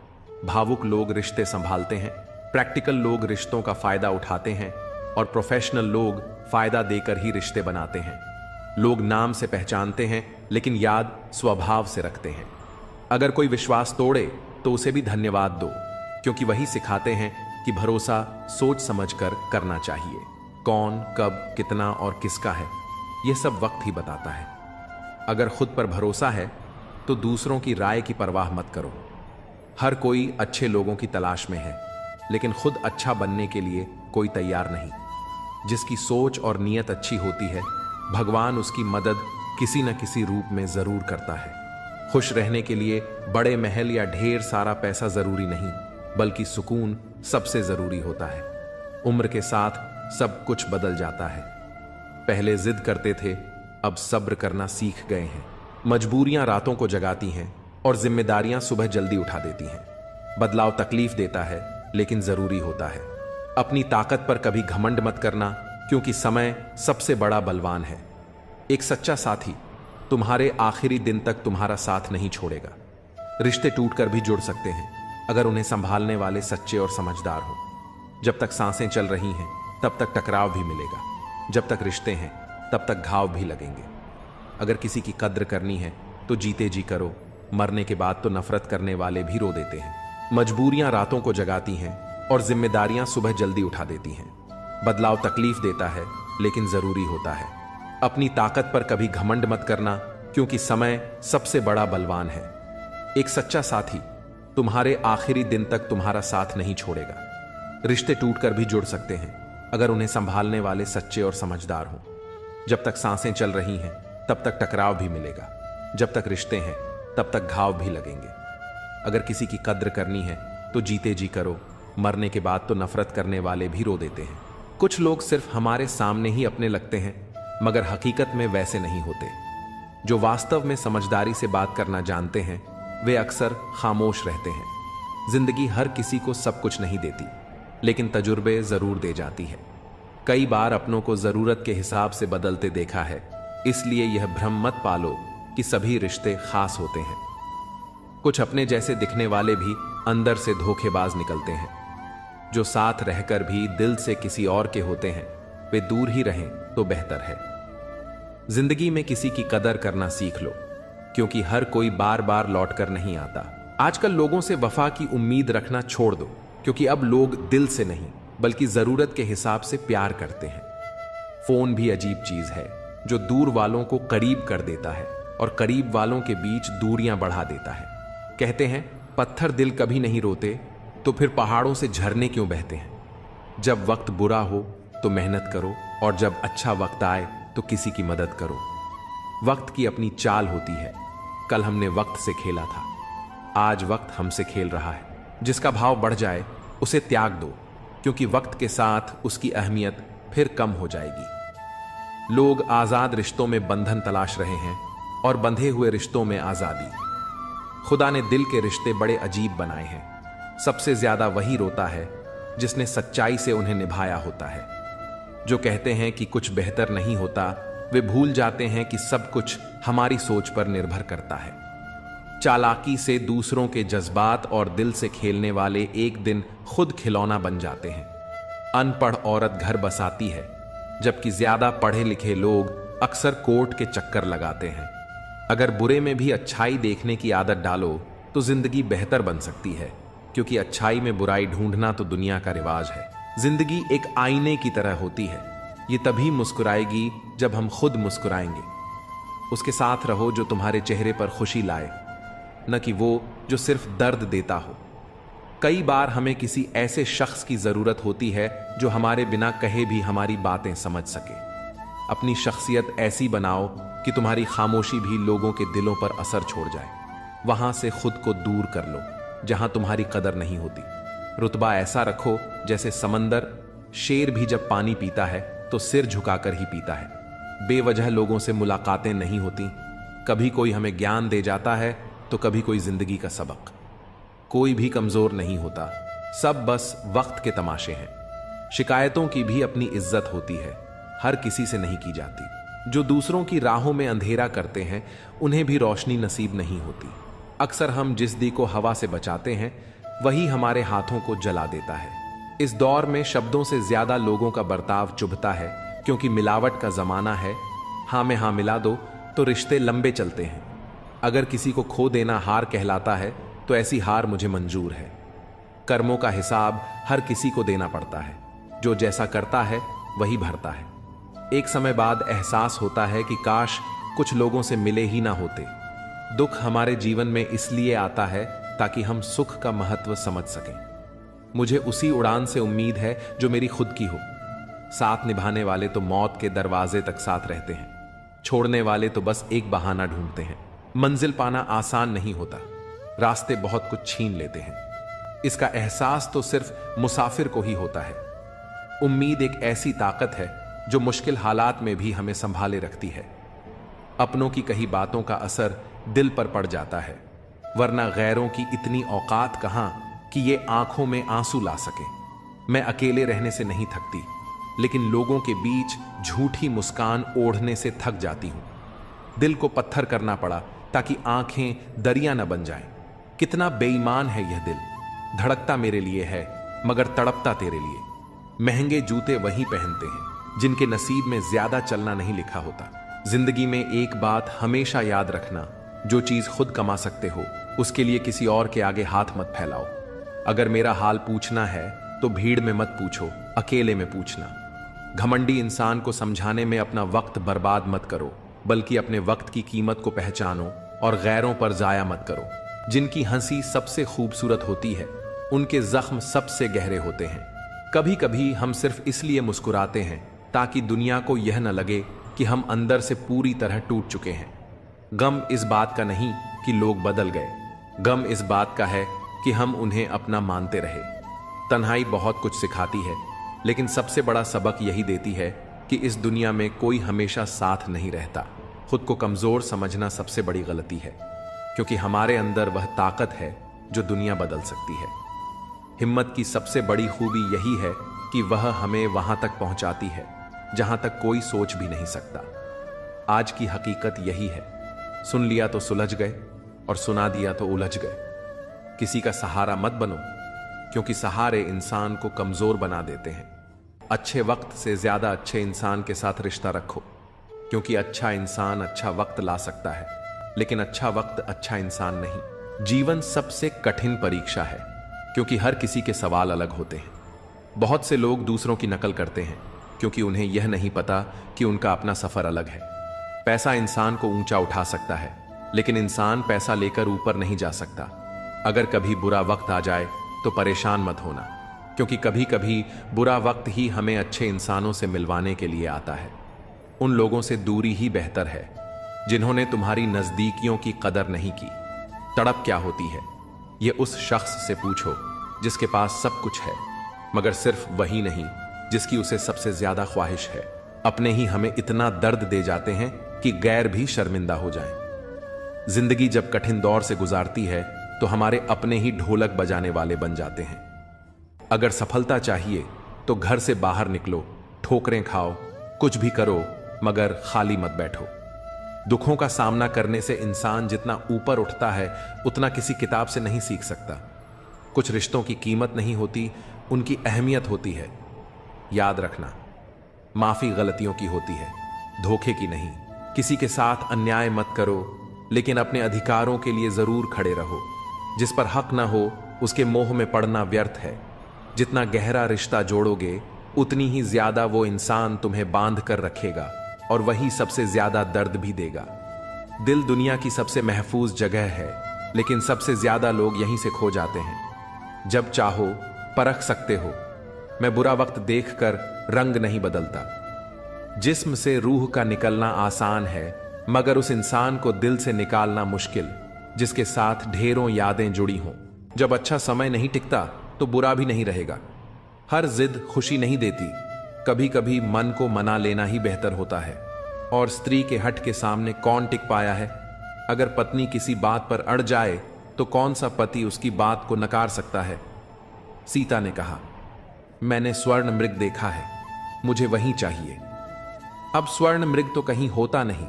भावुक लोग रिश्ते संभालते हैं, प्रैक्टिकल लोग रिश्तों का फायदा उठाते हैं और प्रोफेशनल लोग फायदा देकर ही रिश्ते बनाते हैं। लोग नाम से पहचानते हैं, लेकिन याद स्वभाव से रखते हैं। अगर कोई विश्वास तोड़े तो उसे भी धन्यवाद दो, क्योंकि वही सिखाते हैं कि भरोसा सोच समझकर करना चाहिए। कौन, कब, कितना और किसका है, यह सब वक्त ही बताता है। अगर खुद पर भरोसा है तो दूसरों की राय की परवाह मत करो। हर कोई अच्छे लोगों की तलाश में है, लेकिन खुद अच्छा बनने के लिए कोई तैयार नहीं। जिसकी सोच और नीयत अच्छी होती है, भगवान उसकी मदद किसी न किसी रूप में जरूर करता है। खुश रहने के लिए बड़े महल या ढेर सारा पैसा जरूरी नहीं, बल्कि सुकून सबसे जरूरी होता है। उम्र के साथ सब कुछ बदल जाता है। पहले जिद करते थे, अब सब्र करना सीख गए हैं। मजबूरियां रातों को जगाती हैं और जिम्मेदारियां सुबह जल्दी उठा देती हैं। बदलाव तकलीफ देता है, लेकिन जरूरी होता है। अपनी ताकत पर कभी घमंड मत करना, क्योंकि समय सबसे बड़ा बलवान है। एक सच्चा साथी तुम्हारे आखिरी दिन तक तुम्हारा साथ नहीं छोड़ेगा। रिश्ते टूटकर भी जुड़ सकते हैं, अगर उन्हें संभालने वाले सच्चे और समझदार हो। जब तक सांसें चल रही हैं, तब तक टकराव भी मिलेगा। जब तक रिश्ते हैं, तब तक घाव भी लगेंगे। अगर किसी की कद्र करनी है तो जीते जी करो, मरने के बाद तो नफरत करने वाले भी रो देते हैं। मजबूरियां रातों को जगाती हैं और जिम्मेदारियां सुबह जल्दी उठा देती हैं। बदलाव तकलीफ देता है, लेकिन जरूरी होता है। अपनी ताकत पर कभी घमंड मत करना, क्योंकि समय सबसे बड़ा बलवान है। एक सच्चा साथी तुम्हारे आखिरी दिन तक तुम्हारा साथ नहीं छोड़ेगा। रिश्ते टूटकर भी जुड़ सकते हैं, अगर उन्हें संभालने वाले सच्चे और समझदार हों। जब तक सांसें चल रही हैं, तब तक टकराव भी मिलेगा। जब तक रिश्ते हैं, तब तक घाव भी लगेंगे। अगर किसी की कद्र करनी है तो जीते जी करो, मरने के बाद तो नफरत करने वाले भी रो देते हैं। कुछ लोग सिर्फ हमारे सामने ही अपने लगते हैं, मगर हकीकत में वैसे नहीं होते। जो वास्तव में समझदारी से बात करना जानते हैं, वे अक्सर खामोश रहते हैं। जिंदगी हर किसी को सब कुछ नहीं देती, लेकिन तजुर्बे जरूर दे जाती है। कई बार अपनों को जरूरत के हिसाब से बदलते देखा है, इसलिए यह भ्रम मत पालो कि सभी रिश्ते खास होते हैं। कुछ अपने जैसे दिखने वाले भी अंदर से धोखेबाज निकलते हैं। जो साथ रहकर भी दिल से किसी और के होते हैं, वे दूर ही रहें तो बेहतर है। जिंदगी में किसी की कदर करना सीख लो, क्योंकि हर कोई बार बार लौट कर नहीं आता। आजकल लोगों से वफा की उम्मीद रखना छोड़ दो, क्योंकि अब लोग दिल से नहीं बल्कि जरूरत के हिसाब से प्यार करते हैं। फोन भी अजीब चीज है, जो दूर वालों को करीब कर देता है और करीब वालों के बीच दूरियां बढ़ा देता है। कहते हैं पत्थर दिल कभी नहीं रोते, तो फिर पहाड़ों से झरने क्यों बहते हैं। जब वक्त बुरा हो तो मेहनत करो, और जब अच्छा वक्त आए तो किसी की मदद करो। वक्त की अपनी चाल होती है। कल हमने वक्त से खेला था, आज वक्त हमसे खेल रहा है। जिसका भाव बढ़ जाए उसे त्याग दो, क्योंकि वक्त के साथ उसकी अहमियत फिर कम हो जाएगी। लोग आजाद रिश्तों में बंधन तलाश रहे हैं और बंधे हुए रिश्तों में आजादी। खुदा ने दिल के रिश्ते बड़े अजीब बनाए हैं। सबसे ज्यादा वही रोता है जिसने सच्चाई से उन्हें निभाया होता है। जो कहते हैं कि कुछ बेहतर नहीं होता, वे भूल जाते हैं कि सब कुछ हमारी सोच पर निर्भर करता है। चालाकी से दूसरों के जज्बात और दिल से खेलने वाले एक दिन खुद खिलौना बन जाते हैं। अनपढ़ औरत घर बसाती है, जबकि ज्यादा पढ़े लिखे लोग अक्सर कोर्ट के चक्कर लगाते हैं। अगर बुरे में भी अच्छाई देखने की आदत डालो तो जिंदगी बेहतर बन सकती है, क्योंकि अच्छाई में बुराई ढूंढना तो दुनिया का रिवाज है। जिंदगी एक आईने की तरह होती है। ये तभी मुस्कुराएगी जब हम खुद मुस्कुराएंगे। उसके साथ रहो जो तुम्हारे चेहरे पर खुशी लाए, न कि वो जो सिर्फ दर्द देता हो। कई बार हमें किसी ऐसे शख्स की जरूरत होती है जो हमारे बिना कहे भी हमारी बातें समझ सके। अपनी शख्सियत ऐसी बनाओ कि तुम्हारी खामोशी भी लोगों के दिलों पर असर छोड़ जाए। वहां से खुद को दूर कर लो जहां तुम्हारी कदर नहीं होती। रुतबा ऐसा रखो जैसे समंदर। शेर भी जब पानी पीता है तो सिर झुकाकर ही पीता है। बेवजह लोगों से मुलाकातें नहीं होती। कभी कोई हमें ज्ञान दे जाता है तो कभी कोई जिंदगी का सबक। कोई भी कमजोर नहीं होता, सब बस वक्त के तमाशे हैं। शिकायतों की भी अपनी इज्जत होती है, हर किसी से नहीं की जाती। जो दूसरों की राहों में अंधेरा करते हैं, उन्हें भी रोशनी नसीब नहीं होती। अक्सर हम जिस दी को हवा से बचाते हैं, वही हमारे हाथों को जला देता है। इस दौर में शब्दों से ज्यादा लोगों का बर्ताव चुभता है, क्योंकि मिलावट का जमाना है। हाँ में हाँ मिला दो तो रिश्ते लंबे चलते हैं। अगर किसी को खो देना हार कहलाता है तो ऐसी हार मुझे मंजूर है। कर्मों का हिसाब हर किसी को देना पड़ता है। जो जैसा करता है वही भरता है। एक समय बाद एहसास होता है कि काश कुछ लोगों से मिले ही ना होते। दुख हमारे जीवन में इसलिए आता है ताकि हम सुख का महत्व समझ सकें। मुझे उसी उड़ान से उम्मीद है जो मेरी खुद की हो। साथ निभाने वाले तो मौत के दरवाजे तक साथ रहते हैं, छोड़ने वाले तो बस एक बहाना ढूंढते हैं। मंजिल पाना आसान नहीं होता, रास्ते बहुत कुछ छीन लेते हैं। इसका एहसास तो सिर्फ मुसाफिर को ही होता है। उम्मीद एक ऐसी ताकत है जो मुश्किल हालात में भी हमें संभाले रखती है। अपनों की कही बातों का असर दिल पर पड़ जाता है, वरना गैरों की इतनी औकात कहां कि ये आंखों में आंसू ला सके। मैं अकेले रहने से नहीं थकती, लेकिन लोगों के बीच झूठी मुस्कान ओढ़ने से थक जाती हूं। दिल को पत्थर करना पड़ा ताकि आंखें दरिया न बन जाएं। कितना बेईमान है यह दिल, धड़कता मेरे लिए है मगर तड़पता तेरे लिए। महंगे जूते वही पहनते हैं जिनके नसीब में ज्यादा चलना नहीं लिखा होता। जिंदगी में एक बात हमेशा याद रखना, जो चीज खुद कमा सकते हो उसके लिए किसी और के आगे हाथ मत फैलाओ। अगर मेरा हाल पूछना है तो भीड़ में मत पूछो, अकेले में पूछना। घमंडी इंसान को समझाने में अपना वक्त बर्बाद मत करो, बल्कि अपने वक्त की कीमत को पहचानो और गैरों पर जाया मत करो। जिनकी हंसी सबसे खूबसूरत होती है, उनके जख्म सबसे गहरे होते हैं। कभी कभी हम सिर्फ इसलिए मुस्कुराते हैं ताकि दुनिया को यह न लगे कि हम अंदर से पूरी तरह टूट चुके हैं। गम इस बात का नहीं कि लोग बदल गए, गम इस बात का है कि हम उन्हें अपना मानते रहे। तन्हाई बहुत कुछ सिखाती है, लेकिन सबसे बड़ा सबक यही देती है कि इस दुनिया में कोई हमेशा साथ नहीं रहता। खुद को कमजोर समझना सबसे बड़ी गलती है, क्योंकि हमारे अंदर वह ताकत है जो दुनिया बदल सकती है। हिम्मत की सबसे बड़ी खूबी यही है कि वह हमें वहां तक पहुंचाती है जहां तक कोई सोच भी नहीं सकता। आज की हकीकत यही है, सुन लिया तो सुलझ गए और सुना दिया तो उलझ गए। किसी का सहारा मत बनो, क्योंकि सहारे इंसान को कमजोर बना देते हैं। अच्छे वक्त से ज्यादा अच्छे इंसान के साथ रिश्ता रखो, क्योंकि अच्छा इंसान अच्छा वक्त ला सकता है, लेकिन अच्छा वक्त अच्छा इंसान नहीं। जीवन सबसे कठिन परीक्षा है, क्योंकि हर किसी के सवाल अलग होते हैं। बहुत से लोग दूसरों की नकल करते हैं, क्योंकि उन्हें यह नहीं पता कि उनका अपना सफर अलग है। पैसा इंसान को ऊंचा उठा सकता है, लेकिन इंसान पैसा लेकर ऊपर नहीं जा सकता। अगर कभी बुरा वक्त आ जाए तो परेशान मत होना, क्योंकि कभी कभी बुरा वक्त ही हमें अच्छे इंसानों से मिलवाने के लिए आता है। उन लोगों से दूरी ही बेहतर है जिन्होंने तुम्हारी नजदीकियों की कदर नहीं की। तड़प क्या होती है, यह उस शख्स से पूछो जिसके पास सब कुछ है, मगर सिर्फ वही नहीं जिसकी उसे सबसे ज्यादा ख्वाहिश है। अपने ही हमें इतना दर्द दे जाते हैं कि गैर भी शर्मिंदा हो जाएं। जिंदगी जब कठिन दौर से गुजारती है तो हमारे अपने ही ढोलक बजाने वाले बन जाते हैं। अगर सफलता चाहिए तो घर से बाहर निकलो, ठोकरें खाओ, कुछ भी करो, मगर खाली मत बैठो। दुखों का सामना करने से इंसान जितना ऊपर उठता है उतना किसी किताब से नहीं सीख सकता। कुछ रिश्तों की कीमत नहीं होती, उनकी अहमियत होती है। याद रखना, माफी गलतियों की होती है, धोखे की नहीं। किसी के साथ अन्याय मत करो, लेकिन अपने अधिकारों के लिए जरूर खड़े रहो। जिस पर हक ना हो उसके मोह में पड़ना व्यर्थ है। जितना गहरा रिश्ता जोड़ोगे उतनी ही ज्यादा वो इंसान तुम्हें बांध कर रखेगा, और वही सबसे ज्यादा दर्द भी देगा। दिल दुनिया की सबसे महफूज जगह है, लेकिन सबसे ज्यादा लोग यहीं से खो जाते हैं। जब चाहो परख सकते हो। मैं बुरा वक्त देखकर रंग नहीं बदलता। जिस्म से रूह का निकलना आसान है, मगर उस इंसान को दिल से निकालना मुश्किल जिसके साथ ढेरों यादें जुड़ी हों। जब अच्छा समय नहीं टिकता तो बुरा भी नहीं रहेगा। हर जिद खुशी नहीं देती, कभी कभी मन को मना लेना ही बेहतर होता है। और स्त्री के हट के सामने कौन टिक पाया है? अगर पत्नी किसी बात पर अड़ जाए तो कौन सा पति उसकी बात को नकार सकता है? सीता ने कहा, मैंने स्वर्ण मृग देखा है, मुझे वही चाहिए। अब स्वर्ण मृग तो कहीं होता नहीं,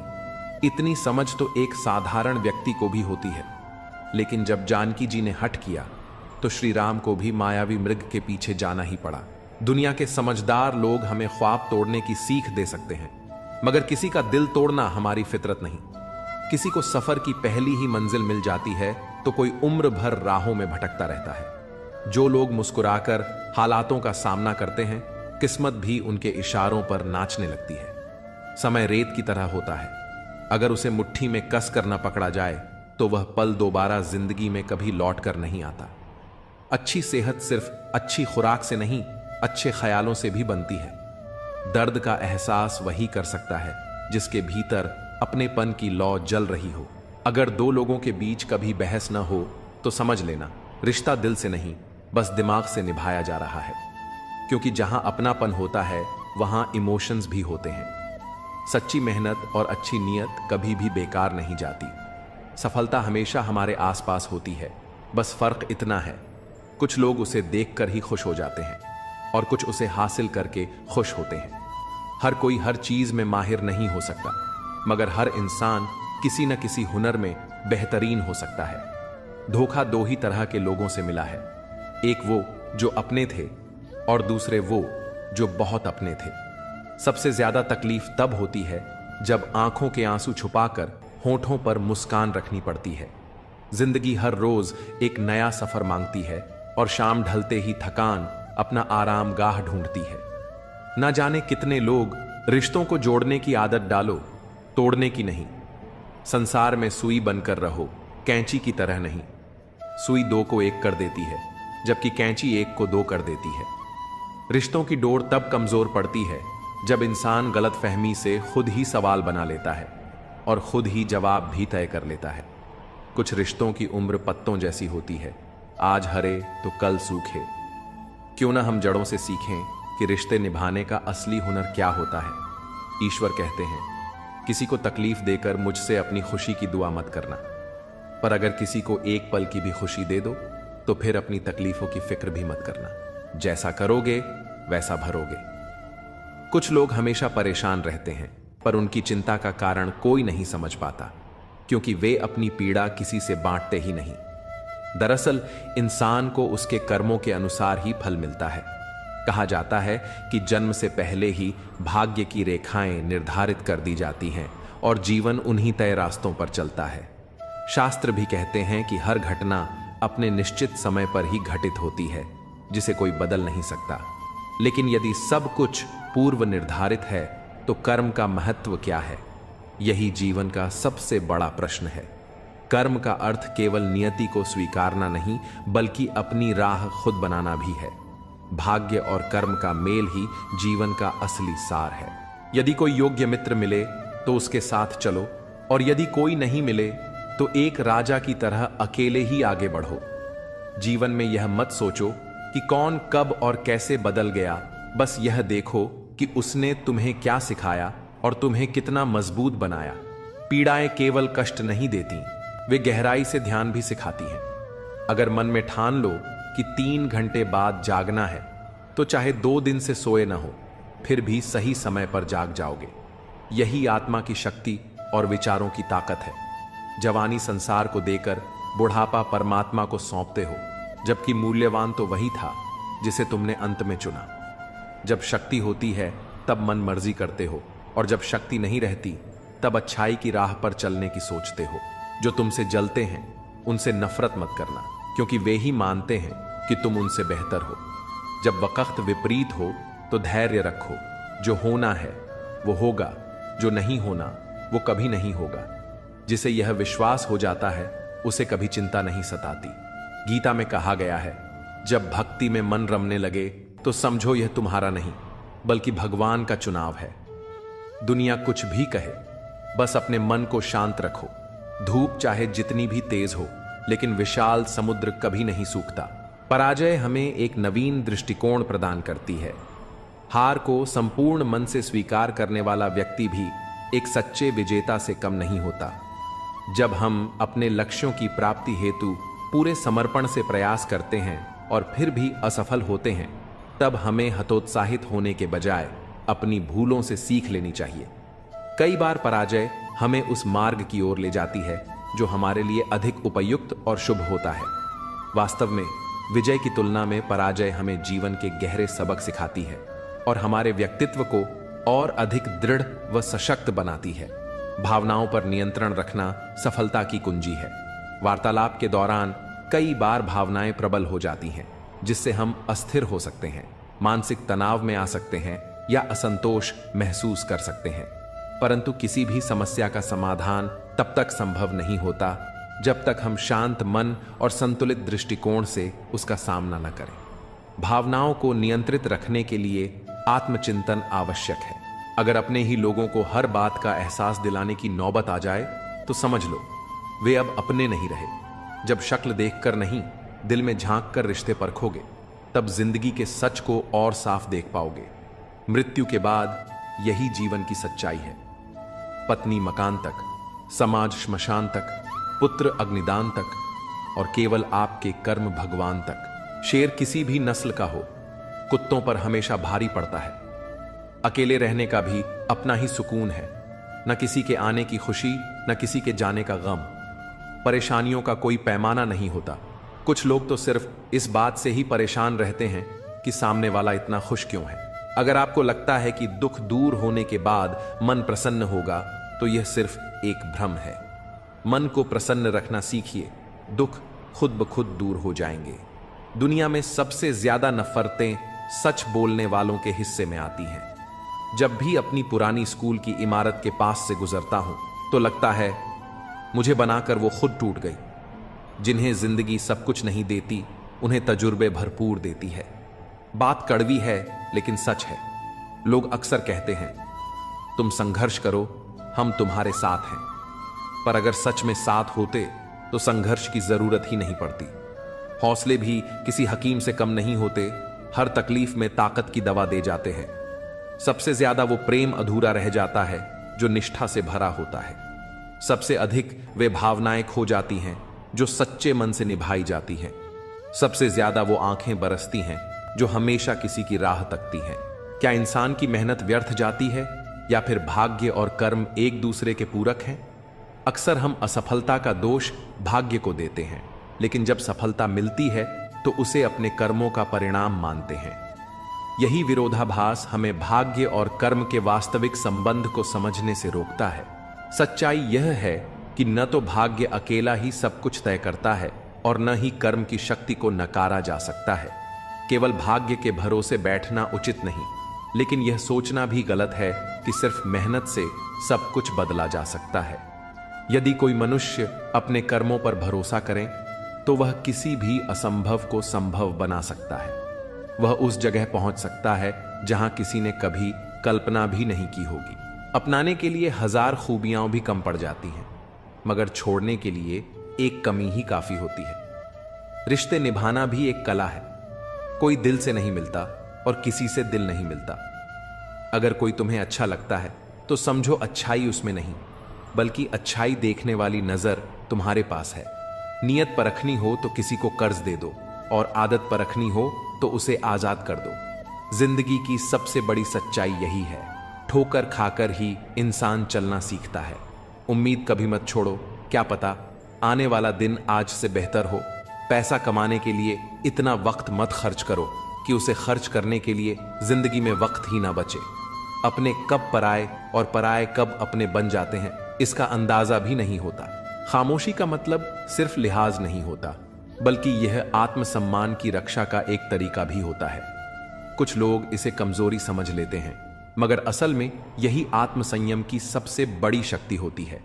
इतनी समझ तो एक साधारण व्यक्ति को भी होती है। लेकिन जब जानकी जी ने हट किया तो श्री राम को भी मायावी मृग के पीछे जाना ही पड़ा। दुनिया के समझदार लोग हमें ख्वाब तोड़ने की सीख दे सकते हैं, मगर किसी का दिल तोड़ना हमारी फितरत नहीं। किसी को सफर की पहली ही मंजिल मिल जाती है तो कोई उम्र भर राहों में भटकता रहता है। जो लोग मुस्कुराकर हालातों का सामना करते हैं, किस्मत भी उनके इशारों पर नाचने लगती है। समय रेत की तरह होता है, अगर उसे मुट्ठी में कस कर न पकड़ा जाए तो वह पल दोबारा जिंदगी में कभी लौट कर नहीं आता। अच्छी सेहत सिर्फ अच्छी खुराक से नहीं, अच्छे ख्यालों से भी बनती है। दर्द का एहसास वही कर सकता है जिसके भीतर अपनेपन की लौ जल रही हो। अगर दो लोगों के बीच कभी बहस न हो तो समझ लेना रिश्ता दिल से नहीं, बस दिमाग से निभाया जा रहा है। क्योंकि जहां अपनापन होता है वहां इमोशंस भी होते हैं। सच्ची मेहनत और अच्छी नीयत कभी भी बेकार नहीं जाती। सफलता हमेशा हमारे आसपास होती है, बस फर्क इतना है, कुछ लोग उसे देखकर ही खुश हो जाते हैं और कुछ उसे हासिल करके खुश होते हैं। हर कोई हर चीज में माहिर नहीं हो सकता, मगर हर इंसान किसी न किसी हुनर में बेहतरीन हो सकता है। धोखा दो ही तरह के लोगों से मिला है, एक वो जो अपने थे और दूसरे वो जो बहुत अपने थे। सबसे ज्यादा तकलीफ तब होती है जब आंखों के आंसू छुपाकर होठों पर मुस्कान रखनी पड़ती है। जिंदगी हर रोज एक नया सफर मांगती है और शाम ढलते ही थकान अपना आराम गाह ढूंढती है। ना जाने कितने लोग रिश्तों को जोड़ने की आदत डालो, तोड़ने की नहीं। संसार में सुई बनकर रहो, कैंची की तरह नहीं। सुई दो को एक कर देती है, जबकि कैंची एक को दो कर देती है। रिश्तों की डोर तब कमजोर पड़ती है जब इंसान गलतफहमी से खुद ही सवाल बना लेता है और खुद ही जवाब भी तय कर लेता है। कुछ रिश्तों की उम्र पत्तों जैसी होती है, आज हरे तो कल सूखे। क्यों ना हम जड़ों से सीखें कि रिश्ते निभाने का असली हुनर क्या होता है। ईश्वर कहते हैं, किसी को तकलीफ देकर मुझसे अपनी खुशी की दुआ मत करना, पर अगर किसी को एक पल की भी खुशी दे दो तो फिर अपनी तकलीफों की फिक्र भी मत करना। जैसा करोगे वैसा भरोगे। कुछ लोग हमेशा परेशान रहते हैं, पर उनकी चिंता का कारण कोई नहीं समझ पाता, क्योंकि वे अपनी पीड़ा किसी से बांटते ही नहीं। दरअसल इंसान को उसके कर्मों के अनुसार ही फल मिलता है। कहा जाता है कि जन्म से पहले ही भाग्य की रेखाएं निर्धारित कर दी जाती हैं और जीवन उन्हीं तय रास्तों पर चलता है। शास्त्र भी कहते हैं कि हर घटना अपने निश्चित समय पर ही घटित होती है, जिसे कोई बदल नहीं सकता। लेकिन यदि सब कुछ पूर्व निर्धारित है तो कर्म का महत्व क्या है? यही जीवन का सबसे बड़ा प्रश्न है। कर्म का अर्थ केवल नियति को स्वीकारना नहीं, बल्कि अपनी राह खुद बनाना भी है। भाग्य और कर्म का मेल ही जीवन का असली सार है। यदि कोई योग्य मित्र मिले तो उसके साथ चलो, और यदि कोई नहीं मिले तो एक राजा की तरह अकेले ही आगे बढ़ो। जीवन में यह मत सोचो कि कौन कब और कैसे बदल गया, बस यह देखो कि उसने तुम्हें क्या सिखाया और तुम्हें कितना मजबूत बनाया। पीड़ाएं केवल कष्ट नहीं देती, वे गहराई से ध्यान भी सिखाती हैं। अगर मन में ठान लो कि 3 घंटे बाद जागना है, तो चाहे 2 दिन से सोए ना हो, फिर भी सही समय पर जाग जाओगे। यही आत्मा की शक्ति और विचारों की ताकत है। जवानी संसार को देकर बुढ़ापा परमात्मा को सौंपते हो, जबकि मूल्यवान तो वही था जिसे तुमने अंत में चुना। जब शक्ति होती है तब मन मर्जी करते हो, और जब शक्ति नहीं रहती तब अच्छाई की राह पर चलने की सोचते हो। जो तुमसे जलते हैं उनसे नफरत मत करना, क्योंकि वे ही मानते हैं कि तुम उनसे बेहतर हो। जब वक्त विपरीत हो तो धैर्य रखो। जो होना है वो होगा, जो नहीं होना वो कभी नहीं होगा। जिसे यह विश्वास हो जाता है उसे कभी चिंता नहीं सताती। गीता में कहा गया है, जब भक्ति में मन रमने लगे तो समझो यह तुम्हारा नहीं बल्कि भगवान का चुनाव है। दुनिया कुछ भी कहे, बस अपने मन को शांत रखो। धूप चाहे जितनी भी तेज हो, लेकिन विशाल समुद्र कभी नहीं सूखता। पराजय हमें एक नवीन दृष्टिकोण प्रदान करती है। हार को संपूर्ण मन से स्वीकार करने वाला व्यक्ति भी एक सच्चे विजेता से कम नहीं होता। जब हम अपने लक्ष्यों की प्राप्ति हेतु पूरे समर्पण से प्रयास करते हैं और फिर भी असफल होते हैं, तब हमें हतोत्साहित होने के बजाय अपनी भूलों से सीख लेनी चाहिए। कई बार पराजय हमें उस मार्ग की ओर ले जाती है जो हमारे लिए अधिक उपयुक्त और शुभ होता है। वास्तव में विजय की तुलना में पराजय हमें जीवन के गहरे सबक सिखाती है और हमारे व्यक्तित्व को और अधिक दृढ़ व सशक्त बनाती है। भावनाओं पर नियंत्रण रखना सफलता की कुंजी है। वार्तालाप के दौरान कई बार भावनाएं प्रबल हो जाती हैं, जिससे हम अस्थिर हो सकते हैं, मानसिक तनाव में आ सकते हैं या असंतोष महसूस कर सकते हैं। परंतु किसी भी समस्या का समाधान तब तक संभव नहीं होता जब तक हम शांत मन और संतुलित दृष्टिकोण से उसका सामना न करें। भावनाओं को नियंत्रित रखने के लिए आत्मचिंतन आवश्यक है। अगर अपने ही लोगों को हर बात का एहसास दिलाने की नौबत आ जाए तो समझ लो वे अब अपने नहीं रहे। जब शक्ल देखकर नहीं, दिल में झांक कर रिश्ते परखोगे, तब जिंदगी के सच को और साफ देख पाओगे। मृत्यु के बाद यही जीवन की सच्चाई है। पत्नी मकान तक, समाज श्मशान तक, पुत्र अग्निदान तक और केवल आपके कर्म भगवान तक। शेर किसी भी नस्ल का हो, कुत्तों पर हमेशा भारी पड़ता है। अकेले रहने का भी अपना ही सुकून है, न किसी के आने की खुशी, न किसी के जाने का गम। परेशानियों का कोई पैमाना नहीं होता। कुछ लोग तो सिर्फ इस बात से ही परेशान रहते हैं कि सामने वाला इतना खुश क्यों है। अगर आपको लगता है कि दुख दूर होने के बाद मन प्रसन्न होगा, तो यह सिर्फ एक भ्रम है। मन को प्रसन्न रखना सीखिए, दुख खुद ब खुद दूर हो जाएंगे। दुनिया में सबसे ज्यादा नफरतें सच बोलने वालों के हिस्से में आती हैं। जब भी अपनी पुरानी स्कूल की इमारत के पास से गुजरता हूं तो लगता है मुझे बनाकर वो खुद टूट गई। जिन्हें जिंदगी सब कुछ नहीं देती, उन्हें तजुर्बे भरपूर देती है। बात कड़वी है लेकिन सच है। लोग अक्सर कहते हैं तुम संघर्ष करो, हम तुम्हारे साथ हैं। पर अगर सच में साथ होते तो संघर्ष की जरूरत ही नहीं पड़ती। हौसले भी किसी हकीम से कम नहीं होते, हर तकलीफ में ताकत की दवा दे जाते हैं। सबसे ज्यादा वो प्रेम अधूरा रह जाता है जो निष्ठा से भरा होता है। सबसे अधिक वे भावनाएं खो जाती हैं जो सच्चे मन से निभाई जाती हैं। सबसे ज्यादा वो आंखें बरसती हैं जो हमेशा किसी की राह तकती हैं। क्या इंसान की मेहनत व्यर्थ जाती है या फिर भाग्य और कर्म एक दूसरे के पूरक हैं? अक्सर हम असफलता का दोष भाग्य को देते हैं, लेकिन जब सफलता मिलती है तो उसे अपने कर्मों का परिणाम मानते हैं। यही विरोधाभास हमें भाग्य और कर्म के वास्तविक संबंध को समझने से रोकता है। सच्चाई यह है कि न तो भाग्य अकेला ही सब कुछ तय करता है और न ही कर्म की शक्ति को नकारा जा सकता है। केवल भाग्य के भरोसे बैठना उचित नहीं, लेकिन यह सोचना भी गलत है कि सिर्फ मेहनत से सब कुछ बदला जा सकता है। यदि कोई मनुष्य अपने कर्मों पर भरोसा करे तो वह किसी भी असंभव को संभव बना सकता है। वह उस जगह पहुंच सकता है जहां किसी ने कभी कल्पना भी नहीं की होगी। अपनाने के लिए हजार खूबियां भी कम पड़ जाती हैं, मगर छोड़ने के लिए एक कमी ही काफी होती है। रिश्ते निभाना भी एक कला है। कोई दिल से नहीं मिलता और किसी से दिल नहीं मिलता। अगर कोई तुम्हें अच्छा लगता है तो समझो अच्छाई उसमें नहीं, बल्कि अच्छाई देखने वाली नजर तुम्हारे पास है। नियत परखनी हो तो किसी को कर्ज दे दो, और आदत परखनी हो तो उसे आजाद कर दो। जिंदगी की सबसे बड़ी सच्चाई यही है, ठोकर खाकर ही इंसान चलना सीखता है। उम्मीद कभी मत छोड़ो, क्या पता आने वाला दिन आज से बेहतर हो। पैसा कमाने के लिए इतना वक्त मत खर्च करो कि उसे खर्च करने के लिए जिंदगी में वक्त ही ना बचे। अपने कब पराए और पराए कब अपने बन जाते हैं, इसका अंदाजा भी नहीं होता। खामोशी का मतलब सिर्फ लिहाज नहीं होता, बल्कि यह आत्मसम्मान की रक्षा का एक तरीका भी होता है। कुछ लोग इसे कमजोरी समझ लेते हैं, मगर असल में यही आत्मसंयम की सबसे बड़ी शक्ति होती है।